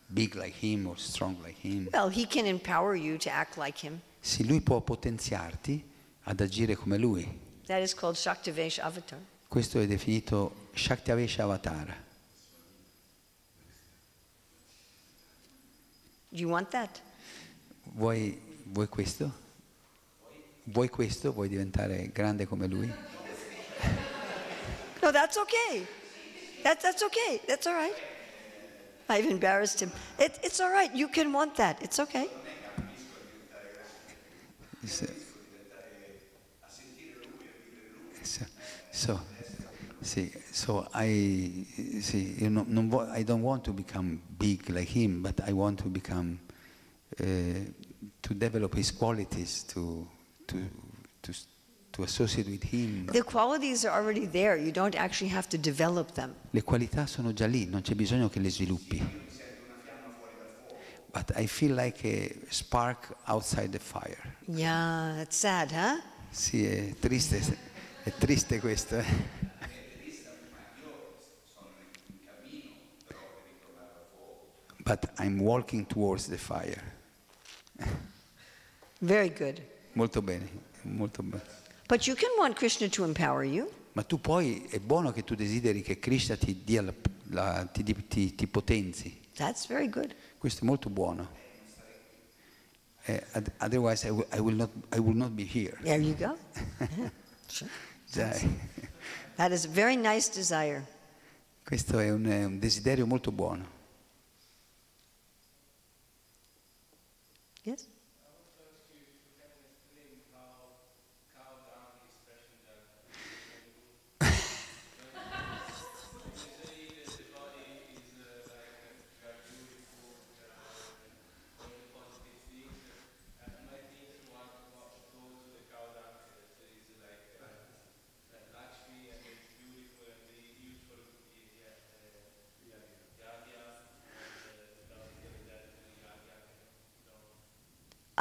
big like him or strong like him. Well, he can empower you to act like him. Sì, lui può potenziarti ad agire come lui. That is called Shaktivesh Avatar. Questo è definito Shaktivesh Avatara. Do you want that? Vuoi questo? Vuoi questo? Vuoi diventare grande come lui? No, that's okay. That's okay. That's all right. I've embarrassed him. It's all right. You can want that. It's okay. I don't want to become big like him, but I want to become to develop his qualities, to associate with him. The qualities are already there. You don't actually have to develop them. Le qualità sono già lì, non c'è bisogno che le sviluppi. But I feel like a spark outside the fire. Yeah, it's sad, huh? Sì, è triste questo. But I'm walking towards the fire. Very good. Molto bene, molto bene. But you can want Krishna to empower you. Ma tu poi è buono che tu desideri che Krishna ti dia ti potenzi. That's very good. Questo è molto buono. Otherwise I will not be here. There you go. Yeah, sure. Dai. That is a very nice desire. Questo è un desiderio molto buono. Yes?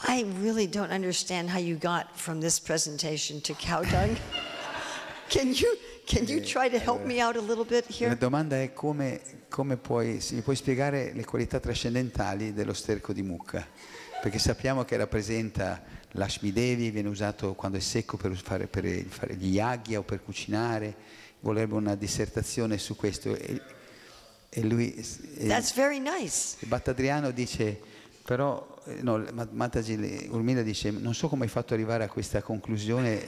I really don't understand how you got from this presentation to cow dung. Can you try to help me out a little bit here? La domanda è mi puoi spiegare le qualità trascendentali dello sterco di mucca? Perché sappiamo che rappresenta l'Ashmi Devi, viene usato quando è secco per fare gli yagya o per cucinare. Vorrebbe una dissertazione su questo. E lui... That's very nice. Bhattadriano dice... Però, no, Mataji Urmila dice, non so come hai fatto ad arrivare a questa conclusione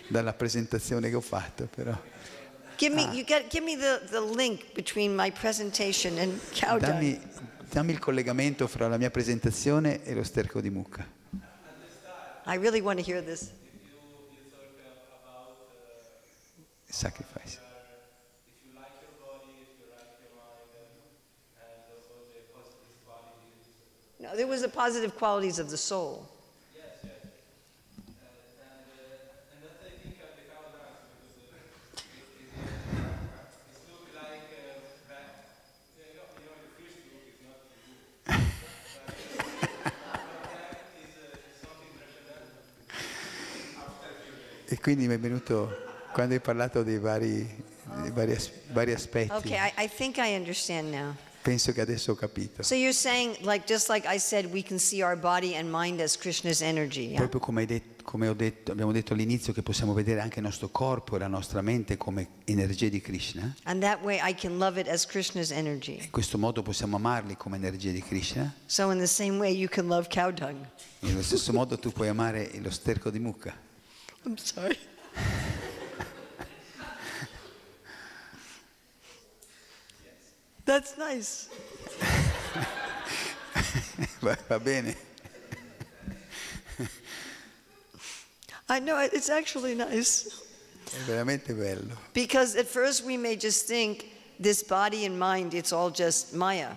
dalla presentazione che ho fatto, però... Give me the link between my presentation and cow dung. Dammi il collegamento fra la mia presentazione e lo sterco di mucca. I really want to hear this. Sacrifice. No, there was the positive qualities of the soul. Yes, yes. And that's I think the cow dance because it looks like that. The first look is not good. But that is something transcendental. E quindi mi è venuto, quando hai parlato dei vari aspetti, Okay, I think I understand now. penso che adesso ho capito. So you're saying, like, just like I said, we can see our body and mind as Krishna's energy, yeah? Proprio abbiamo detto all'inizio che possiamo vedere anche il nostro corpo e la nostra mente come energie di Krishna. And that way I can love it as Krishna's energy. In questo modo possiamo amarli come energie di Krishna. So in the same way you can love cow dung. Nello stesso modo tu puoi amare lo sterco di mucca. I'm sorry. That's nice. Va bene. I know, it's actually nice. È veramente bello. Because at first we may just think this body and mind, it's all just Maya.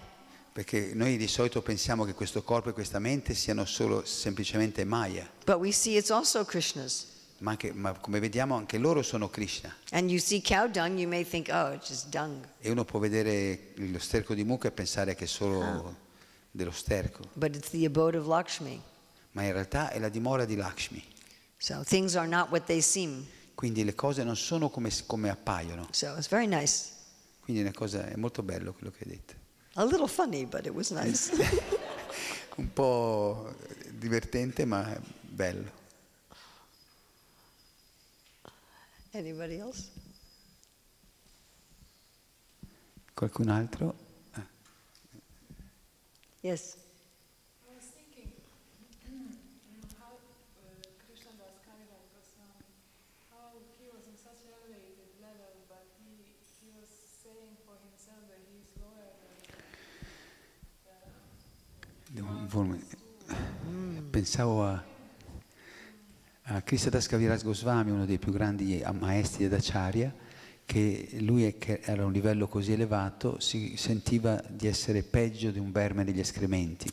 Perché noi di solito pensiamo che questo corpo e questa mente siano solo semplicemente Maya. But we see it's also Krishna's. Ma come vediamo anche loro sono Krishna. And you see cow dung, you may think, oh, it's just dung. E uno può vedere lo sterco di mucca e pensare che è solo dello sterco. But it's the abode of Lakshmi. Ma in realtà è la dimora di Lakshmi. So things are not what they seem. Quindi le cose non sono come appaiono. So it's very nice. Quindi è molto bello quello che hai detto. A little funny, but it was nice. Un po' divertente ma bello. Anybody else? Qualcun altro? Yes. I was thinking how Krishna Das Kaviraj Goswami, how he was in such elevated level, but he was saying for himself that he is lower than Pensavo a Krishna Das Kaviraj Goswami, uno dei più grandi maestri di Acharya, che lui che era a un livello così elevato si sentiva di essere peggio di un verme degli escrementi.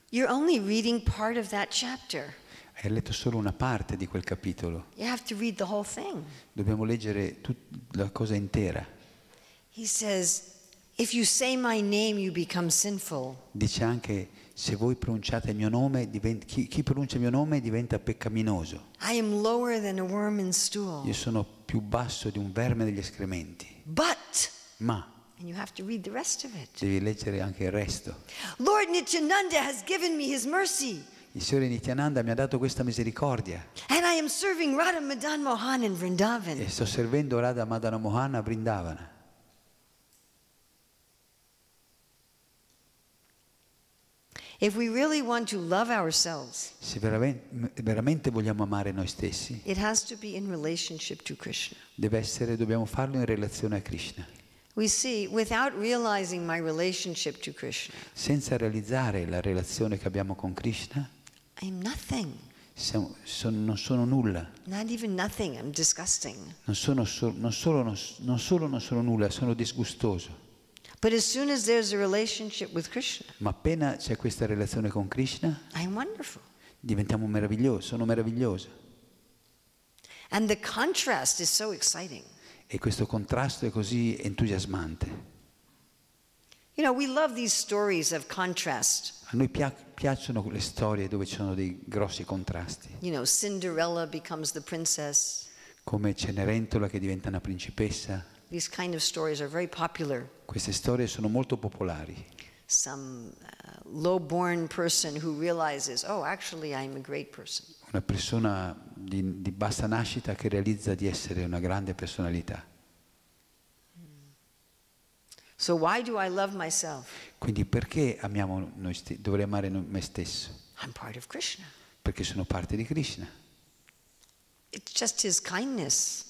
You're only reading part of that chapter. Hai letto solo una parte di quel capitolo. You have to read the whole thing. Dobbiamo leggere la cosa intera. He says, if you say my name, you become sinful. Dice anche, se voi pronunciate il mio nome, chi pronuncia il mio nome diventa peccaminoso. I am lower than a worm in stool. Io sono più basso di un verme degli escrementi. But, Ma and you have to read the rest of it. devi leggere anche il resto. Lord Nityananda has given me his mercy. Il Signore Nityananda mi ha dato questa misericordia And I am serving Radha Madan Mohan in Vrindavan. e sto servendo Radha Madana Mohan a Vrindavana. If we really want to love ourselves, Se veramente vogliamo amare noi stessi, it has to be in relationship to Krishna. dobbiamo farlo in relazione a Krishna. We see, without realizing my relationship to Krishna, Senza realizzare la relazione che abbiamo con Krishna, I am nothing. non sono nulla. Not even nothing. I'm disgusting. Non sono nulla, sono disgustoso. But as soon as there's a relationship with Krishna, Ma appena c'è questa relazione con Krishna, I'm wonderful. diventiamo meravigliosi, sono meraviglioso. And the contrast is so exciting. E questo contrasto è così entusiasmante. You know, we love these stories of contrast. A noi piacciono le storie dove ci sono dei grossi contrasti, You know, Cinderella becomes the princess. come Cenerentola che diventa una principessa. These kind of stories are very popular. Queste storie sono molto popolari. Some low-born person who realizes, oh, actually, I'm a great person. Una persona di bassa nascita che realizza di essere una grande personalità. So why do I love myself? Quindi perché amiamo dovrei amare me stesso? I'm part of Krishna. Perché sono parte di Krishna. It's just his kindness.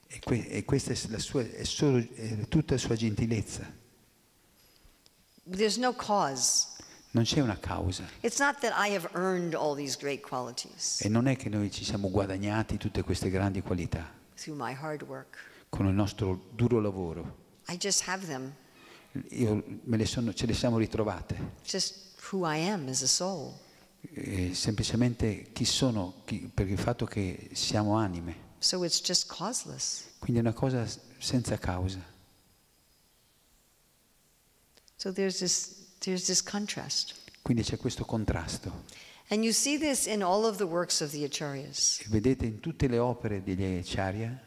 E questa è tutta la sua gentilezza. There's no cause. Non c'è una causa. It's not that I have earned all these great qualities E non è che noi ci siamo guadagnati tutte queste grandi qualità through my hard work. con il nostro duro lavoro. I just have them. Ce le siamo ritrovate. Just who I am as a soul. Semplicemente chi sono, per il fatto che siamo anime. So it's just causeless. Quindi è una cosa senza causa. So there's this contrast. Quindi c'è questo contrasto. And you see this in all of the works of the acharyas. E vedete in tutte le opere degli acharya,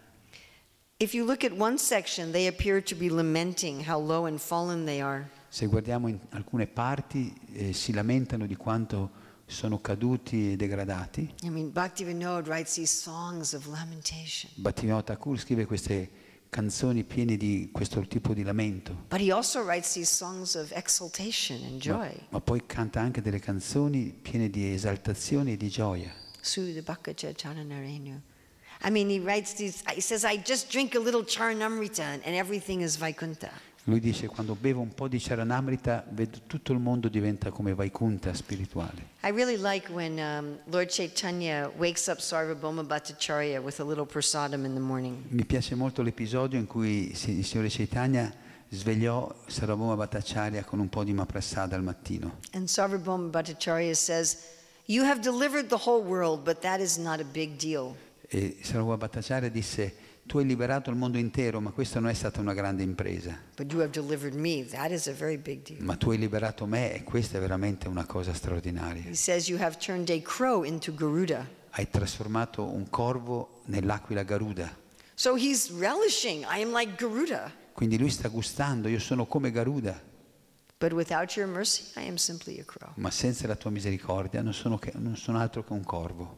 If you look at one section, they appear to be lamenting how low and fallen they are. se guardiamo in alcune parti, si lamentano di quanto sono caduti e degradati. I mean, Bhaktivinoda writes these songs of lamentation. Bhaktivinoda Thakur scrive queste canzoni piene di questo tipo di lamento. But he also writes these songs of exaltation and joy. Ma poi canta anche delle canzoni piene di esaltazione e di gioia. Sudabhakacha Charanarenu. I mean, he writes these, he says, I just drink a little Charanamrita and everything is Vaikuntha. Lui dice, quando bevo un po' di Charanamrita, vedo tutto il mondo diventa come Vaikuntha spirituale. I really like when Lord Chaitanya wakes up Sarvabhauma Bhattacharya with a little prasadam in the morning. Mi piace molto l'episodio in cui il Signore Chaitanya svegliò Sarvabhauma Bhattacharya con un po' di Mahaprasada al mattino. And Sarvabhauma Bhattacharya says, you have delivered the whole world, but that is not a big deal. E Sarvabhauma Bhattacharya disse, tu hai liberato il mondo intero, ma questa non è stata una grande impresa. But you have delivered me, that is a very big deal. Ma tu hai liberato me e questa è veramente una cosa He straordinaria. says, you have turned a crow into Garuda. Hai trasformato un corvo nell'aquila Garuda. So he's relishing, I am like Garuda. Quindi lui sta gustando, io sono come Garuda, But without your mercy, I am simply a crow. ma senza la tua misericordia non sono altro che un corvo.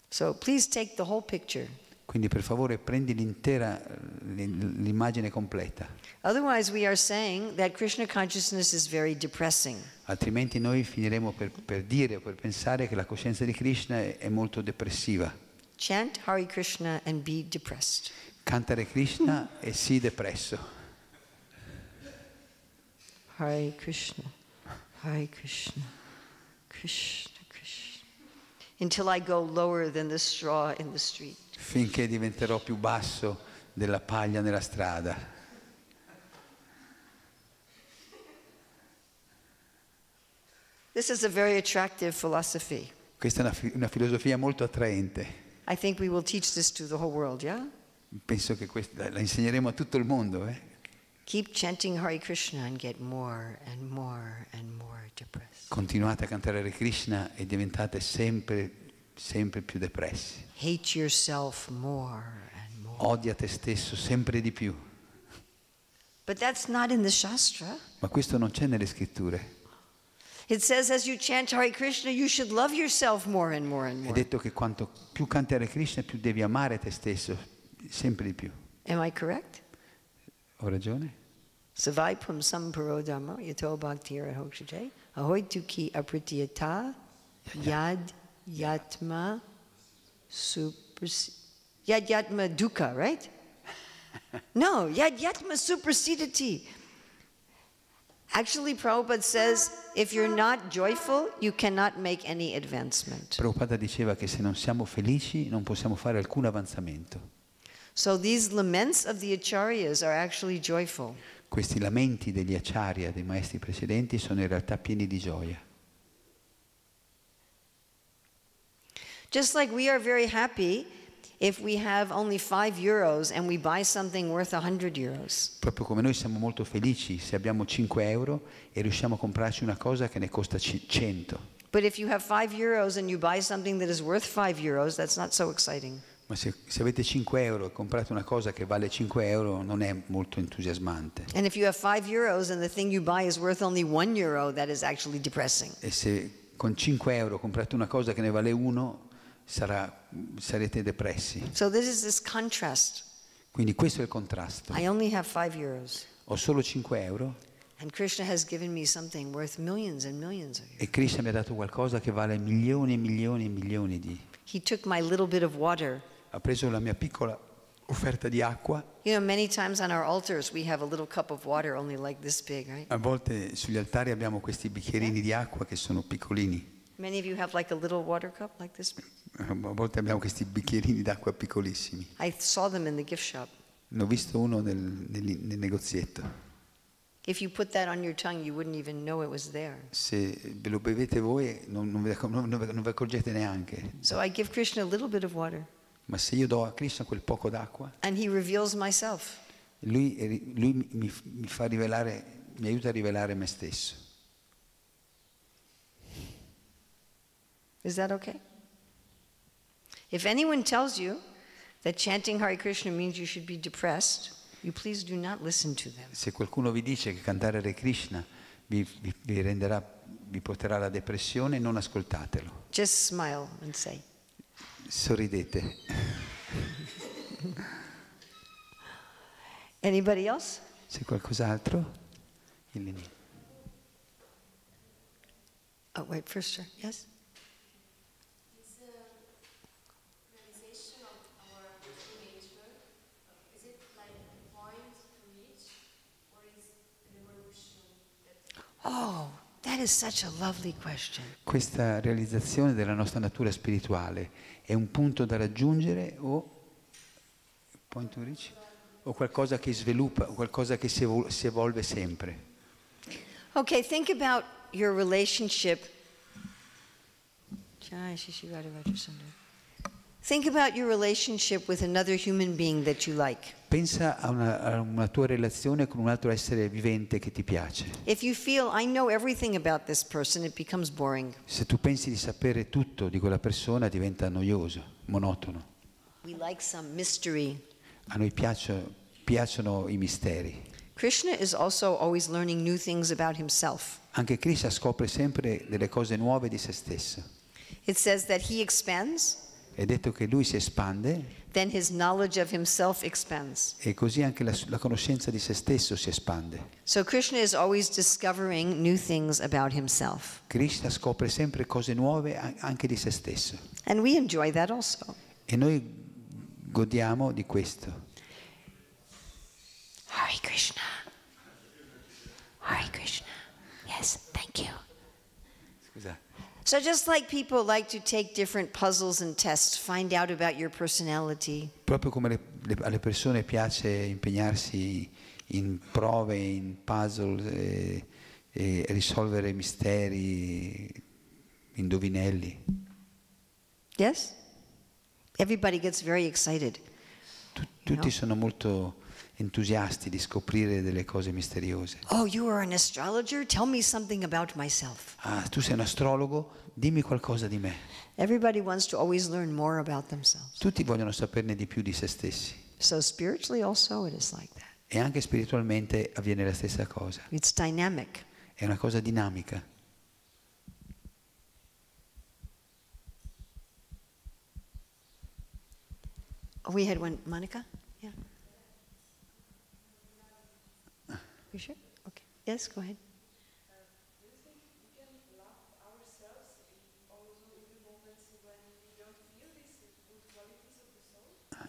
So please take the whole picture. Quindi per favore prendi l'immagine completa. Otherwise we are saying that Krishna consciousness is very depressing. Altrimenti noi finiremo per dire o per pensare che la coscienza di Krishna è molto depressiva. Chant Hare Krishna and be depressed. Cantare Krishna e sii depresso. Hare Krishna, Krishna Krishna. Until I go lower than the straw in the street. Finché diventerò più basso della paglia nella strada. This is a very attractive philosophy. Questa è una filosofia molto attraente. I think we will teach this to the whole world, yeah? Penso che la insegneremo a tutto il mondo. Keep chanting Hare Krishna and get more and more and more depressed. Continuate a cantare Hare Krishna e diventate sempre più depressi. Hate yourself more and more. Odia te stesso sempre di più. But that's not in the Shastra. Ma questo non c'è nelle scritture. It says as you chant Hare Krishna, you should love yourself more and more and È more. detto che quanto più canti Hare Krishna, più devi amare te stesso, sempre di più. Am I correct? Ho ragione? Savai pumsam parodharma yato bhaktira hokshite ahoituki apritiyata yad yatma yad yatma dukkha, right? No, yad yatma supersediti. Actually, Prabhupada says, if you're not joyful, you cannot make any advancement. Prabhupada diceva che se non siamo felici non possiamo fare alcun avanzamento. So these laments of the acharyas are actually joyful. Questi lamenti degli acharya, dei maestri precedenti, sono in realtà pieni di gioia. Just like we are very happy if we have only 5 euros and we buy something worth 100 euros. Proprio come noi siamo molto felici se abbiamo 5 euro e riusciamo a comprarci una cosa che ne costa 100. But if you have 5 euros and you buy something that is worth 5 euros, that's not so exciting. Ma se avete 5 euro e comprate una cosa che vale 5 euro non è molto entusiasmante. And if you have 5 euros and the thing you buy is worth only 1 euro, that is actually depressing. E se con 5 euro comprate una cosa che ne vale 1, sarete depressi. So this contrast. Quindi questo è il contrasto. I only have 5 euros. Ho solo 5 euro And Krishna has given me something worth millions and millions of euros. e Krishna mi ha dato qualcosa che vale milioni e milioni e milioni di. He took my little bit of water. Ha preso la mia piccola offerta di acqua. You know, many times on our altars we have a little cup of water only like this big, right? A volte sugli altari abbiamo questi bicchierini di acqua che sono piccolini. Many of you have like a little water cup like this big. A volte abbiamo questi bicchierini d'acqua piccolissimi. I saw them in the gift shop. Ne ho visto uno nel negozietto. If you put that on your tongue, you wouldn't even know it was there. Se ve lo bevete voi non vi accorgete neanche. So I give Krishna a little bit of water. Ma se io do a Krishna quel poco d'acqua, And he reveals myself. lui mi fa rivelare, mi aiuta a rivelare me stesso. Is that okay? If anyone tells you that chanting Hare Krishna means you should be depressed, you please do not listen to them. Se qualcuno vi dice che cantare Hare Krishna vi porterà alla depressione, non ascoltatelo. Just smile and say. Sorridete. Anybody else? C'è qualcos'altro? Eleni. Oh, wait, first, sir. Yes? Is the realization of our true nature, is it like a point to reach, or is an evolution? Oh, that is such a lovely question. Questa realizzazione della nostra natura spirituale è un punto da raggiungere o point to reach? O qualcosa che sviluppa, o qualcosa che si evolve sempre? Okay, think about your relationship. Think about your relationship with another human being that you like. Pensa a una tua relazione con un altro essere vivente che ti piace. If you feel, I know everything about this person, it becomes boring. Se tu pensi di sapere tutto di quella persona, diventa noioso, monotono. We like some mystery. A noi piacciono i misteri. Krishna is also always learning new things about himself. Anche Krishna scopre sempre delle cose nuove di se stesso. It says that he expands, È detto che lui si espande then his knowledge of himself expands. e così anche la conoscenza di se stesso si espande. So Krishna is always discovering new things about himself. Krishna scopre sempre cose nuove anche di se stesso. And we enjoy that also. E noi godiamo di questo. Hare Krishna. Hare Krishna. Yes, thank you. Scusa. So just like people like to take different puzzles and tests, find out about your personality. Proprio come alle persone piace impegnarsi in prove, in puzzle e risolvere misteri, indovinelli. Yes? Everybody gets very excited. Tutti sono molto entusiasti di scoprire delle cose misteriose. Oh, you are an astrologer? Tell me something about myself. Ah, tu sei un astrologo? Dimmi qualcosa di me. Everybody wants to always learn more about themselves. Tutti vogliono saperne di più di se stessi. So spiritually also it is like that. E anche spiritualmente avviene la stessa cosa. It's dynamic. È una cosa dinamica. Oh, we had one. Monica? Yeah. You sure? Okay. Yes, go ahead. Do you think we can love ourselves also in the moments when we don't feel these good qualities of the soul?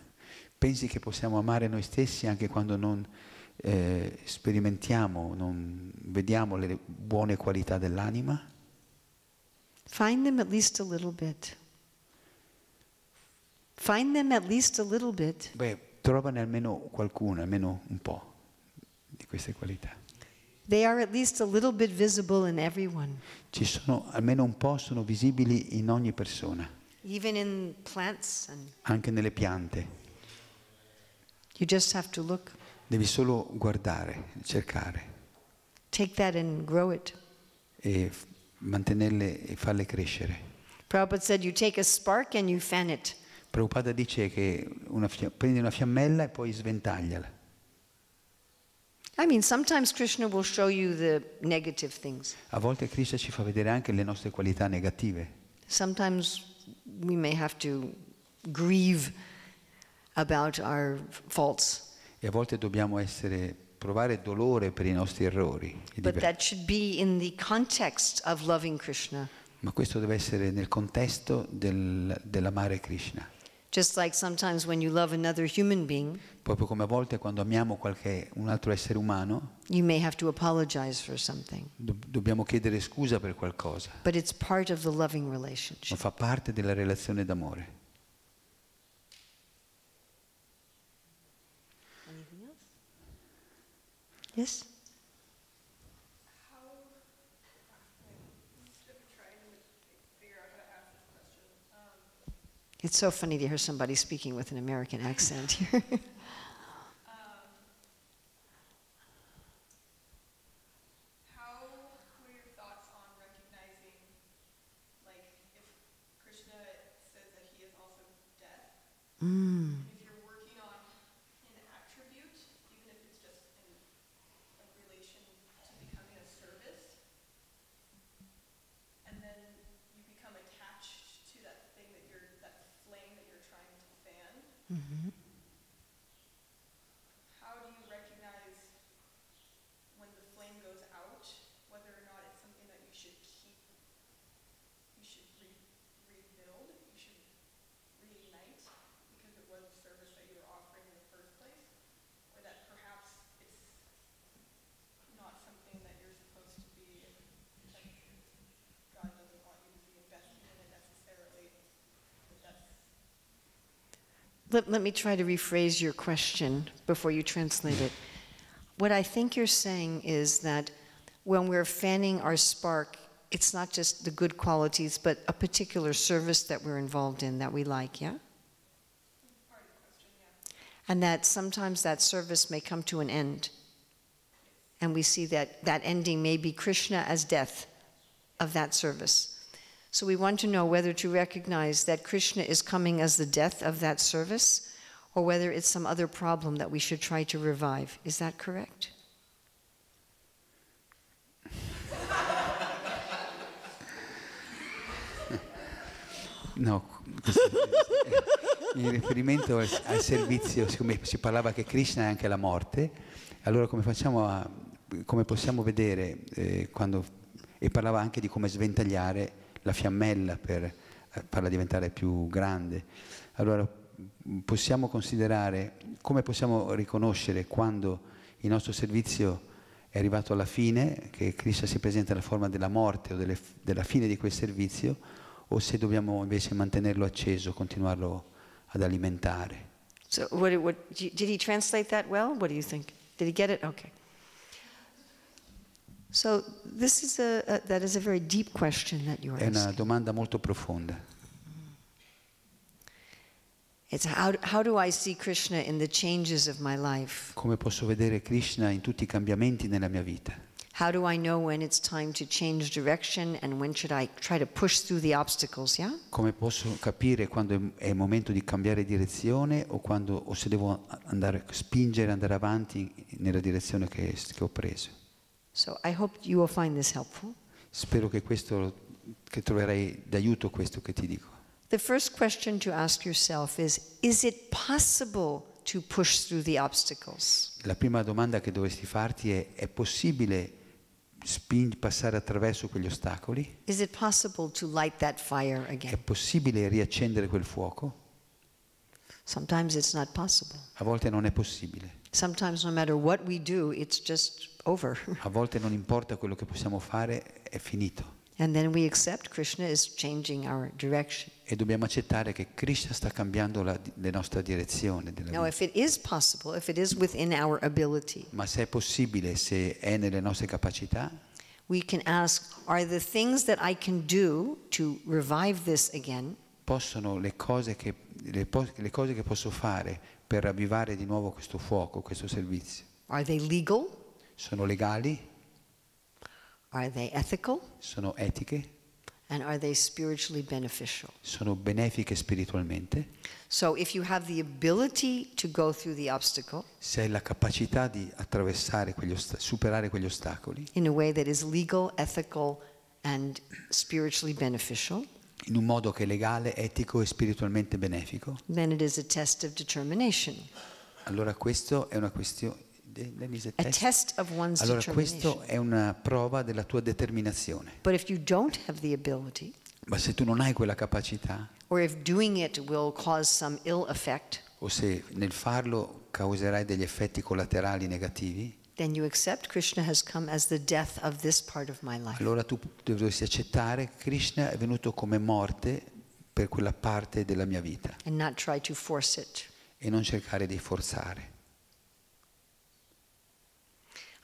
Pensi che possiamo amare noi stessi anche quando non sperimentiamo, non vediamo le buone qualità dell'anima? Find them at least a little bit. Find them at least a little bit. Beh, trovane almeno qualcuna, almeno un po' di queste qualità. They are at least a little bit visible in everyone. Ci sono, almeno un po' sono visibili in ogni persona, Even in plants. And anche nelle piante. you just have to look. Devi solo guardare, cercare Take that and grow it. e mantenerle e farle crescere. Prabhupada said you take a spark and you fan it. Prabhupada dice che prendi una fiammella e poi sventagliala. I mean, sometimes Krishna will show you the negative things. A volte Krishna ci fa vedere anche le nostre qualità negative. Sometimes we may have to grieve about our faults. E a volte dobbiamo provare dolore per i nostri errori. But that should be in the context of loving Krishna. Ma questo deve essere nel contesto dell'amare Krishna. Just like sometimes when you love another human being, Proprio come a volte quando amiamo un altro essere umano, you may have to apologize for something. dobbiamo chiedere scusa per qualcosa. But it's part of the loving Ma relationship. fa parte della relazione d'amore. Anything else? Yes? It's so funny to hear somebody speaking with an American accent here. How were your thoughts on recognizing, like, if let me try to rephrase your question before you translate it. What I think you're saying is that when we're fanning our spark, it's not just the good qualities, but a particular service that we're involved in that we like, yeah? And that sometimes that service may come to an end. And we see that that ending may be Krishna as death of that service. So we want to know whether to recognize that Krishna is coming as the death of that service, or whether it's some other problem that we should try to revive. Is that correct? No, in riferimento al servizio, siccome si parlava che Krishna è anche la morte, allora come possiamo vedere e parlava anche di come sventagliare la fiammella per farla diventare più grande. Allora possiamo considerare, come possiamo riconoscere quando il nostro servizio è arrivato alla fine, che Krishna si presenta nella forma della morte o della fine di quel servizio, o se dobbiamo invece mantenerlo acceso, continuarlo ad alimentare. So did he translate that well? What do you think? Did he get it? Okay. So this is that is a very deep question that you're asking. È una domanda molto profonda. It's how do I see Krishna in the changes of my life? Come posso vedere Krishna in tutti i cambiamenti nella mia vita? How do I know when it's time to change direction and when should I try to push through the obstacles, yeah? Come posso capire quando è il momento di cambiare direzione o se devo spingere, andare avanti nella direzione che ho preso? So I hope you will find this helpful. Spero che troverai d'aiuto questo che ti dico. The first question to ask yourself is it possible to push through the obstacles? La prima domanda che dovresti farti è possibile passare attraverso quegli ostacoli? Is it possible to light that fire È again? possibile riaccendere quel fuoco? Sometimes it's not possible. A volte non è possibile. Sometimes no matter what we do, it's just over. A volte non importa quello che possiamo fare, è finito. And then we accept Krishna is changing our direction. E dobbiamo accettare che Krishna sta cambiando la nostra direzione della Now, vita. if it is possible, if it is within our ability, Ma se è possibile, se è nelle nostre capacità, we can ask, are the things that I can do to revive this again, possono le cose che posso fare per ravvivare di nuovo questo fuoco, questo servizio, are they legal? sono legali, Are they ethical? sono etiche, And are they spiritually beneficial? sono benefiche spiritualmente? So if you have the ability to go through the obstacle Se hai la capacità di attraversare superare quegli ostacoli in a way that is legal, ethical, and spiritually beneficial, in un modo che è legale, etico e spiritualmente benefico, then it is a test of determination. allora questo è una questione. A test of one's Allora determination. questo è una prova della tua determinazione. But if you don't have the ability, Ma se tu non hai quella capacità, or if doing it will cause some ill effect, o se nel farlo causerai degli effetti collaterali negativi, then you accept Krishna has come as the death of this part of my life. allora tu dovresti accettare che Krishna è venuto come morte per quella parte della mia vita And not try to force it. e non cercare di forzare.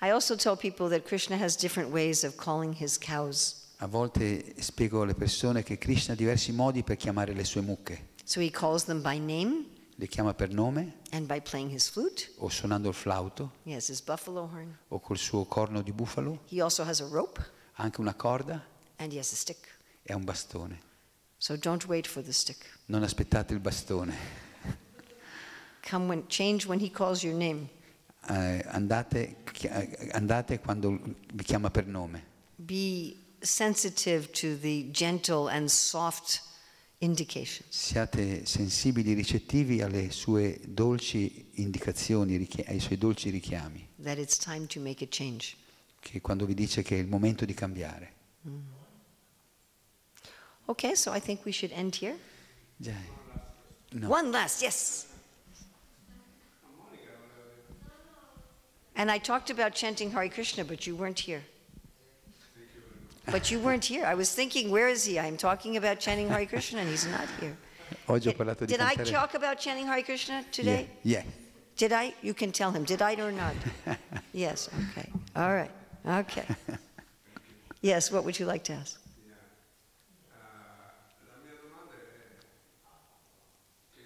I also tell people that Krishna has different ways of calling his cows. A volte spiego alle persone che Krishna ha diversi modi per chiamare le sue mucche. So he calls them by name Le chiama per nome, and by playing his flute. o suonando il flauto, He has his buffalo horn. o col suo corno di bufalo, He also has a rope anche una corda and he has a stick. e un bastone. So don't wait for the stick. Non aspettate il bastone. Change when he calls your name. Andate quando vi chiama per nome. Be sensitive to the gentle and soft indications. Siate sensibili, ricettivi alle sue dolci indicazioni, ai suoi dolci richiami, That it's time to make a change. che quando vi dice che è il momento di cambiare. Okay, so I think we should end here. Già. No. One last, yes. And I talked about chanting Hare Krishna, but you weren't here. But you weren't here. I was thinking, where is he? I'm talking about chanting Hare Krishna and he's not here. Oggi ho parlato di Did I cantare. talk about chanting Hare Krishna today? Yeah. Did I? You can tell him. Did I or not? Yes. Okay. All right. Okay. Yes. What would you like to ask? La mia domanda è che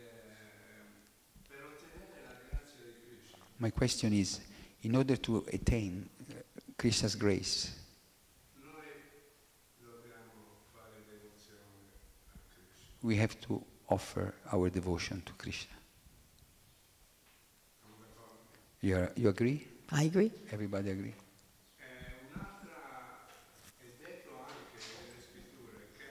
per ottenere la grazia di Krishna, My question is, in order to attain Krishna's grace, noi dobbiamo fare devozione a Krishna. we have to offer our devotion to Krishna. You agree? I agree. Everybody agree? Un'altra è detto anche nelle scritture che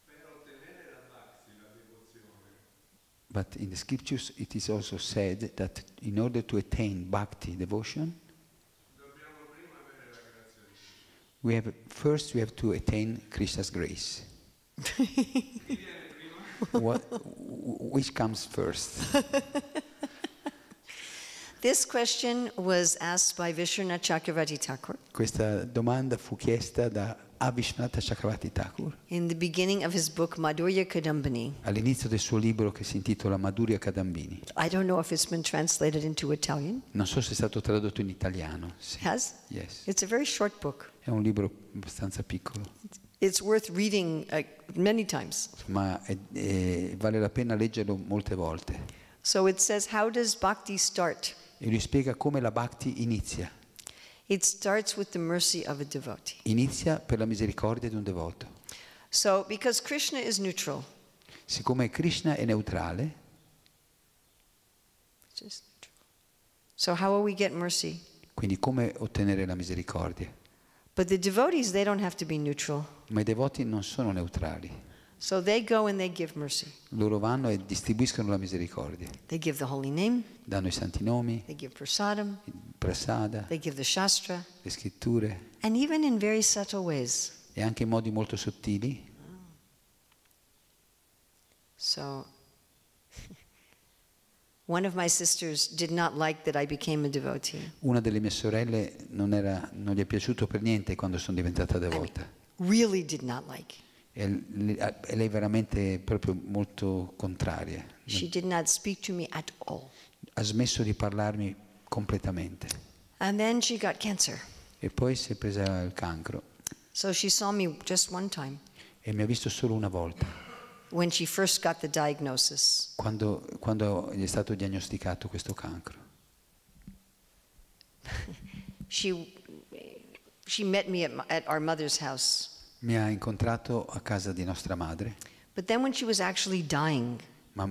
per ottenere la bhakti, la devozione, But in the scriptures it is also said that in order to attain bhakti, devotion, dobbiamo prima avere la grazia di Krishna. we have to attain Krishna's grace. Chi viene prima? Which comes first? This question was asked by Vishwanath Chakravarti Thakur Questa domanda fu chiesta da Avishnath Chakravarti Thakur in the beginning of his book Madhurya Kadambini. all'inizio del suo libro che si intitola Madhurya Kadambini. I don't know if it's been translated into Italian. Non so se è stato tradotto in italiano. Sì. Has? Yes. It's a very short book. È un libro abbastanza piccolo, It's worth reading many times. ma vale la pena leggerlo molte volte. So it says, how does bhakti start? E lui spiega come la bhakti inizia. It starts with the mercy of a devotee. Inizia per la misericordia di un devoto. So because Krishna is neutral, Siccome Krishna è neutrale, so how will we get mercy? quindi come ottenere la misericordia? But the devotees, they don't have to be neutral. Ma i devoti non sono neutrali. So they go and they give mercy. Loro vanno e distribuiscono la misericordia. They give the holy name, Danno i santi nomi, they give prasadam, il prasada, they give the shastra, le scritture, and even in very subtle ways. e anche in modi molto sottili. So one of my sisters did not like that I became a devotee. Una delle mie sorelle non gli è piaciuto per niente quando sono diventata devota. Really did not like. E lei è veramente proprio molto contraria. She did not speak to me at all. Ha smesso di parlarmi completamente. And then she got cancer. E poi si è presa il cancro So she saw me just one time e mi ha visto solo una volta, when she first got the diagnosis. quando gli è stato diagnosticato questo cancro. She met me at our mother's house. Mi ha incontrato a casa di nostra madre, But then when she was actually dying, ma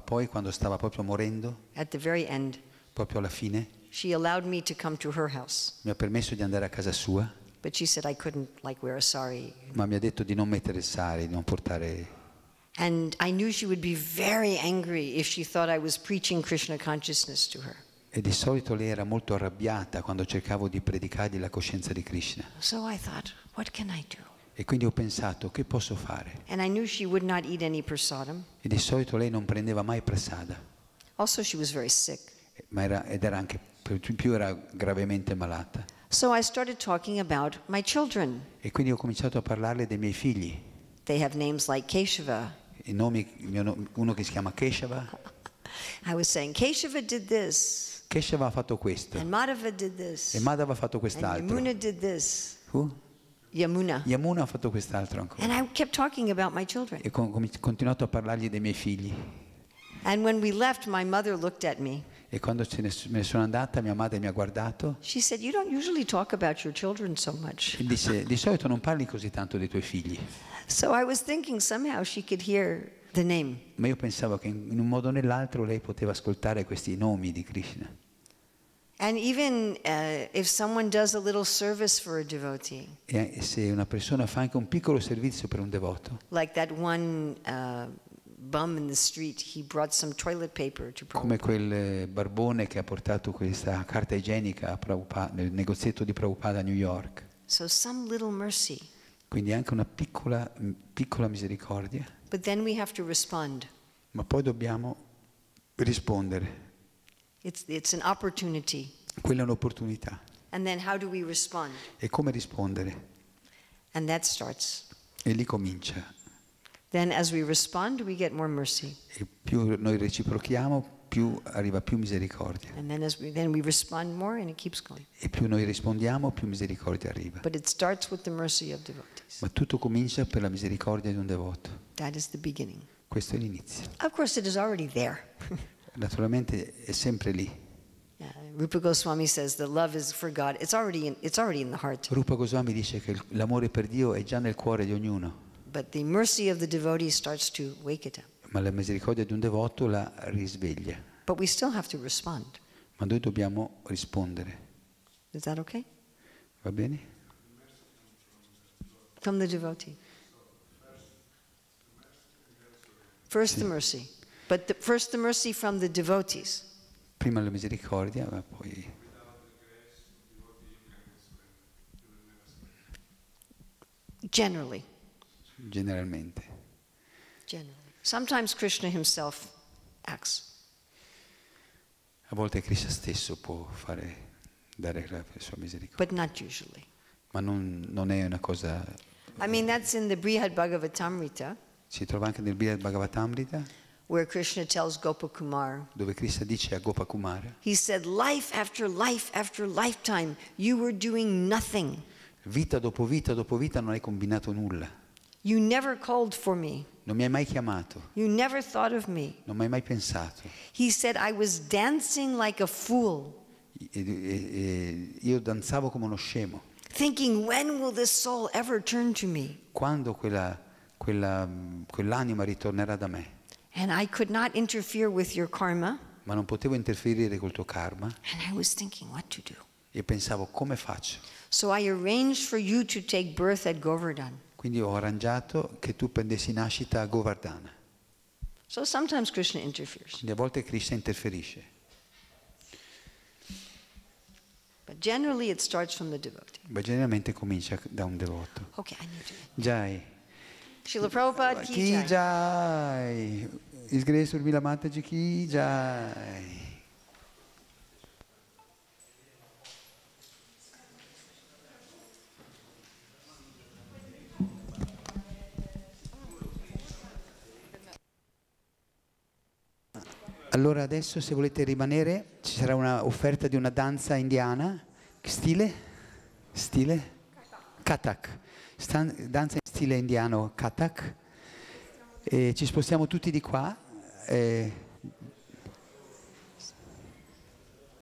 poi quando stava proprio morendo, at the very end, proprio alla fine, she allowed me to come to her house. mi ha permesso di andare a casa sua, But she said I couldn't wear a sari. ma mi ha detto di non mettere il sari, di non portare. And I knew she would be very angry if she thought I was preaching Krishna consciousness to her. E di solito lei era molto arrabbiata quando cercavo di predicargli la coscienza di Krishna. So I thought, what can I do? E quindi ho pensato, che posso fare? And I knew she would not eat any prasadam. E di solito lei non prendeva mai prasada, Also, she was very sick. ed era anche, per più era gravemente malata. So I started talking about my children. E quindi ho cominciato a parlarle dei miei figli. They have names like Keshava. I nomi, uno che si chiama Keshava. I was saying, Keshava did this, Keshava ha fatto questo, and Madhava did this, e Madhava ha fatto and quest'altro. Yamuna did this. Who? Yamuna. Yamuna ha fatto quest'altro ancora. And I kept talking about my children. E ho continuato a parlargli dei miei figli. And when we left, my mother looked at me. E quando me ne sono andata, mia madre mi ha guardato She said, you don't usually talk about your children so much. e disse: di solito non parli così tanto dei tuoi figli. So I was thinking somehow she could hear the name. Ma io pensavo che in un modo o nell'altro lei poteva ascoltare questi nomi di Krishna. And even if someone does a little service for a devotee, E se una persona fa anche un piccolo servizio per un devoto, like that one bum in the street, he brought some toilet paper to come Prabhupada. quel barbone che ha portato questa carta igienica a Prabhupada, nel negozietto di Prabhupada a New York. So some little mercy. Quindi anche una piccola misericordia, But then we have to respond. ma poi dobbiamo rispondere. It's an opportunity. Quella è un'opportunità. And then how do we respond? E come rispondere? And that starts. E lì comincia. Then as we respond, we get more mercy. E più noi reciprochiamo, più arriva più misericordia. And then we respond more and it keeps going. E più noi rispondiamo, più misericordia arriva. But it starts with the mercy of devotees. Ma tutto comincia per la misericordia di un devoto. That is the beginning. Questo è l'inizio. Of course, it is already there. Naturalmente è sempre lì. Yeah, Rupa Goswami says the love is for God. It's already in the heart. Rupa Goswami dice che l'amore per Dio è già nel cuore di ognuno. But the mercy of the devotee starts to wake it up. Ma la misericordia di un devoto la risveglia. But we still have to respond. Ma noi dobbiamo rispondere. Is that okay? Va bene? From the devotee. First the mercy. But first the mercy from the devotees. Prima la misericordia, ma poi... Generally. Generalmente. Sometimes Krishna himself acts. A volte Krishna stesso può dare la sua misericordia. But not usually. Ma non è una cosa... I mean, that's in the Brihad Bhagavatamrita. Si trova anche nel Brihad Bhagavatamrita, where Krishna tells Gopakumar, dove Krishna dice a Gopakumara, he said, life after lifetime, you were doing nothing. vita dopo vita non hai combinato nulla. You never called for me. Non mi hai mai chiamato. You never thought of me. Non mi hai mai pensato. He said, I was dancing like a fool. Io danzavo come uno scemo. Thinking, when will this soul ever turn to me? Quando quell'anima ritornerà da me. And I could not interfere with your karma. Ma non potevo interferire col tuo karma. And I was thinking what to do. E pensavo, come faccio? So I arranged for you to take birth at Govardhan. Quindi ho arrangiato che tu prendessi nascita a Govardhana. So sometimes Krishna interferes. Quindi a volte Krishna interferisce. But generally it starts from the devotee. Ma generalmente comincia da un devoto. Okay, I need to. Jai. Srila Prabhupada ki Ki jai. Jai. His Grace Urmila Mataji ki Jai. Allora adesso, se volete rimanere, ci sarà una offerta di una danza indiana. Stile? Kathak. Danza in stile indiano Kathak. E ci spostiamo tutti di qua.